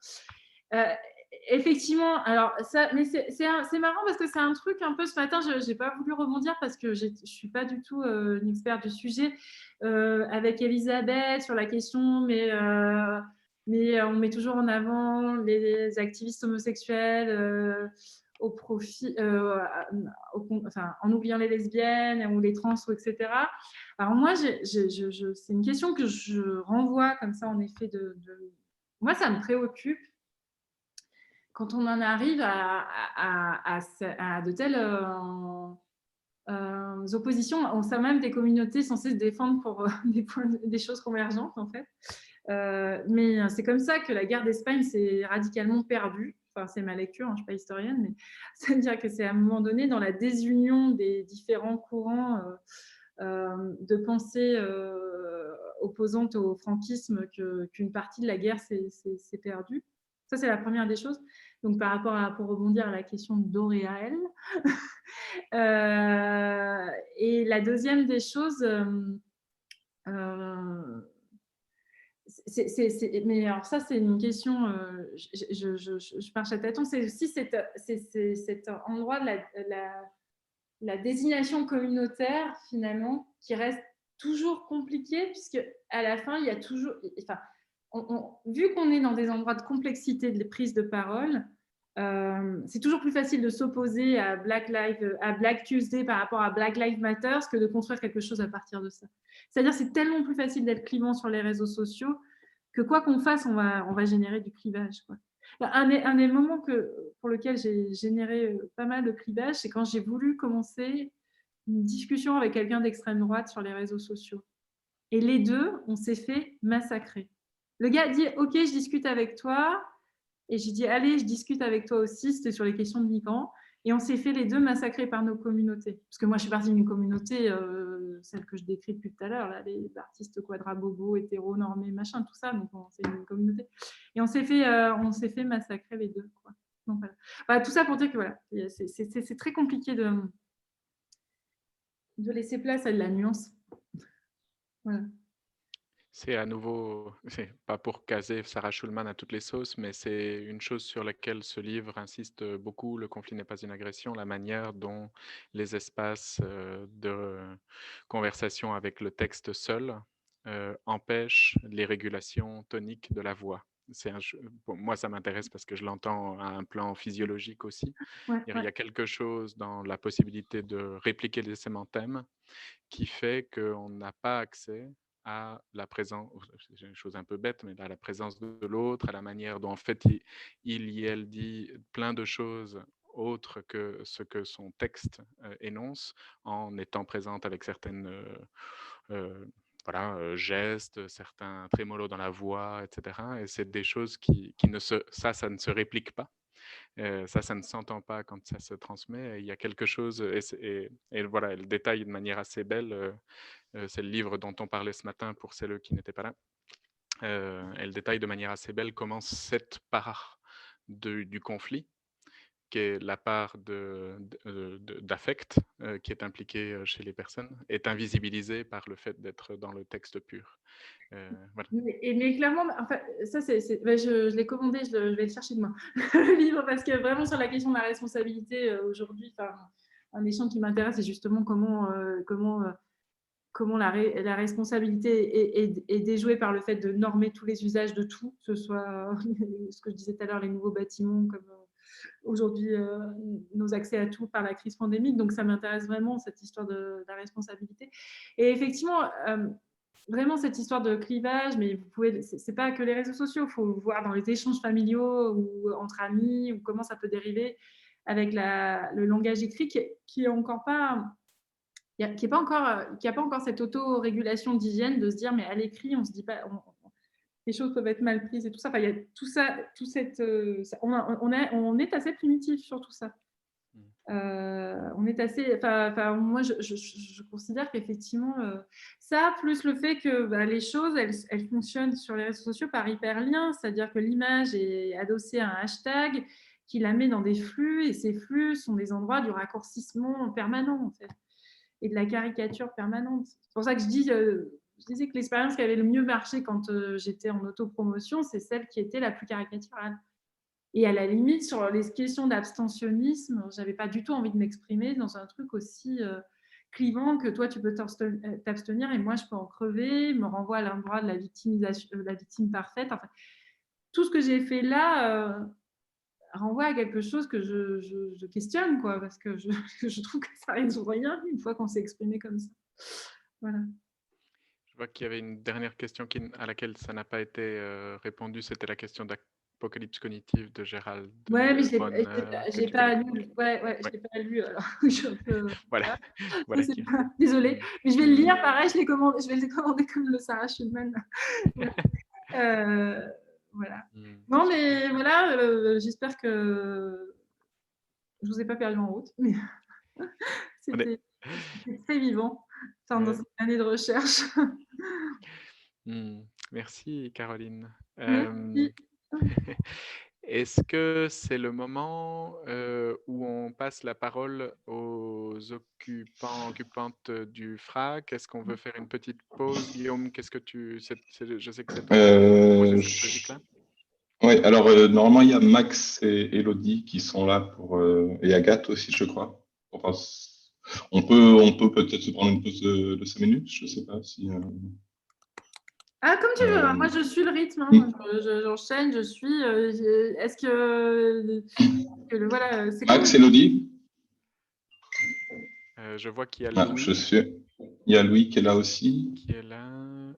Speaker 1: Effectivement, alors ça, mais c'est marrant parce que c'est un truc un peu ce matin, je n'ai pas voulu rebondir parce que je ne suis pas du tout une experte du sujet avec Elisabeth sur la question, mais on met toujours en avant les activistes homosexuels au profit, en oubliant les lesbiennes ou les trans, etc. Alors moi, c'est une question que je renvoie comme ça, en effet, moi, ça me préoccupe quand on en arrive à de telles oppositions au sein même des communautés censées se défendre pour des choses convergentes, en fait. Mais c'est comme ça que la guerre d'Espagne s'est radicalement perdue. Enfin, c'est ma lecture, hein, je ne suis pas historienne, mais ça veut dire que c'est à un moment donné, dans la désunion des différents courants de pensée opposantes au franquisme, qu'une partie de la guerre s'est perdue. Ça, c'est la première des choses. Donc, pour rebondir à la question de Doréal. Et la deuxième des choses, mais alors ça, c'est une question, je marche à tâtons, c'est aussi cet endroit de la désignation communautaire, finalement, qui reste toujours compliqué, puisque à la fin, il y a toujours... Enfin, vu qu'on est dans des endroits de complexité de prise de parole, c'est toujours plus facile de s'opposer à Black Tuesday par rapport à Black Lives Matter que de construire quelque chose à partir de ça. C'est-à-dire c'est tellement plus facile d'être clivant sur les réseaux sociaux que quoi qu'on fasse, on va générer du clivage, quoi. Un des moments pour lequel j'ai généré pas mal de clivage, c'est quand j'ai voulu commencer une discussion avec quelqu'un d'extrême droite sur les réseaux sociaux. Et les deux, on s'est fait massacrer. Le gars dit « Ok, je discute avec toi ». Et j'ai dit « Allez, je discute avec toi aussi ». C'était sur les questions de migrants. Et on s'est fait les deux massacrer par nos communautés. Parce que moi, je suis partie d'une communauté, celle que je décris depuis tout à l'heure, là, les artistes quadrabobos, hétéronormés, machin, tout ça. Donc, c'est une communauté. Et on s'est fait massacrer les deux, quoi. Donc, voilà. Bah, tout ça pour dire que voilà, c'est très compliqué de laisser place à de la nuance. Voilà.
Speaker 2: C'est à nouveau, c'est pas pour caser Sarah Schulman à toutes les sauces, mais c'est une chose sur laquelle ce livre insiste beaucoup. Le conflit n'est pas une agression, la manière dont les espaces de conversation avec le texte seul empêchent les régulations toniques de la voix. Pour moi, ça m'intéresse parce que je l'entends à un plan physiologique aussi.
Speaker 1: Ouais,
Speaker 2: Il y a quelque chose dans la possibilité de répliquer les sémanthèmes qui fait qu'on n'a pas accès à la présence, c'est une chose un peu bête, mais à la présence de l'autre, à la manière dont en fait il elle dit plein de choses autres que ce que son texte énonce, en étant présente avec certaines gestes, certains trémolos dans la voix, etc. Et c'est des choses qui ne ça ne se réplique pas. Ça ne s'entend pas quand ça se transmet. Il y a quelque chose, et voilà, elle détaille de manière assez belle. C'est le livre dont on parlait ce matin pour celles qui n'étaient pas là. Elle détaille de manière assez belle comment cette part du conflit, qui est la part d'affect qui est impliquée chez les personnes, est invisibilisée par le fait d'être dans le texte pur. Voilà.
Speaker 1: Mais clairement, enfin, ça, je l'ai commandé, je vais le chercher demain, le livre, parce que vraiment sur la question de la responsabilité aujourd'hui, un des champs qui m'intéresse, c'est justement comment la responsabilité est déjouée par le fait de normer tous les usages de tout, que ce soit ce que je disais tout à l'heure, les nouveaux bâtiments, comme aujourd'hui nos accès à tout par la crise pandémique. Donc ça m'intéresse vraiment, cette histoire de la responsabilité. Et effectivement, vraiment cette histoire de clivage, mais vous pouvez, c'est pas que les réseaux sociaux, il faut voir dans les échanges familiaux ou entre amis, ou comment ça peut dériver avec le langage écrit qui est encore pas, qui n'a pas encore cette auto-régulation d'hygiène de se dire mais à l'écrit on se dit pas, les choses peuvent être mal prises et tout ça. Enfin, il y a tout ça, on est assez primitif sur tout ça. On est assez, moi je considère qu'effectivement ça, plus le fait que les choses elles fonctionnent sur les réseaux sociaux par hyperlien, c'est-à-dire que l'image est adossée à un hashtag qui la met dans des flux, et ces flux sont des endroits du raccourcissement permanent en fait, et de la caricature permanente. C'est pour ça que je disais que l'expérience qui avait le mieux marché quand j'étais en autopromotion, c'est celle qui était la plus caricaturale. Et à la limite, sur les questions d'abstentionnisme, j'avais pas du tout envie de m'exprimer dans un truc aussi clivant que toi, tu peux t'abstenir et moi, je peux en crever, me renvoie à l'endroit de la victimisation, la victime parfaite. Enfin, tout ce que j'ai fait là renvoie à quelque chose que je questionne, quoi, parce que je trouve que ça résout rien une fois qu'on s'est exprimé comme ça. Voilà.
Speaker 2: Je vois qu'il y avait une dernière question à laquelle ça n'a pas été répondu, c'était la question d'Apocalypse cognitive de Gérald.
Speaker 1: Ouais, mais je l'ai pas lu. Je l'ai pas lu. Alors,
Speaker 2: voilà.
Speaker 1: Désolée, mais je vais le lire. Pareil, je vais le commander comme le Sarah Schulman. Voilà. Non, mais voilà, j'espère que je vous ai pas perdu en route. Mais c'était très vivant dans cette année de recherche.
Speaker 2: Merci, Caroline.
Speaker 1: Merci.
Speaker 2: Est-ce que c'est le moment où on passe la parole aux occupantes du FRAC? Est-ce qu'on veut faire une petite pause, Guillaume? Qu'est-ce que tu... je sais que c'est toi qui as proposé cette logique-là.
Speaker 3: Oui, alors normalement, il y a Max et Elodie qui sont là et Agathe aussi, je crois. Enfin, on peut peut-être se prendre une pause de 5 minutes, je ne sais pas si...
Speaker 1: Ah, comme tu veux, moi je suis le rythme, hein. J'enchaîne, je suis. Est-ce que voilà,
Speaker 3: Max, Elodie?
Speaker 2: Je vois qu'il y a Louis.
Speaker 3: Il y a Louis qui est là aussi.
Speaker 2: Qui est là.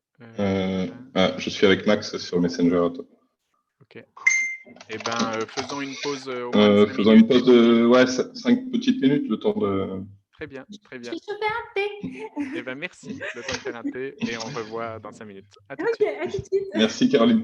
Speaker 3: Je suis avec Max sur Messenger.
Speaker 2: Ok. Eh bien, faisons une pause.
Speaker 3: Faisons une pause de 5 petites minutes, le temps de...
Speaker 2: Très bien, très
Speaker 1: Je
Speaker 2: bien.
Speaker 1: vais chauffer un thé.
Speaker 2: Eh ben, merci. Le temps de faire un thé et on revoit dans 5 minutes. À tout de
Speaker 1: Ok,
Speaker 2: suite.
Speaker 1: à tout de suite.
Speaker 3: Merci Caroline.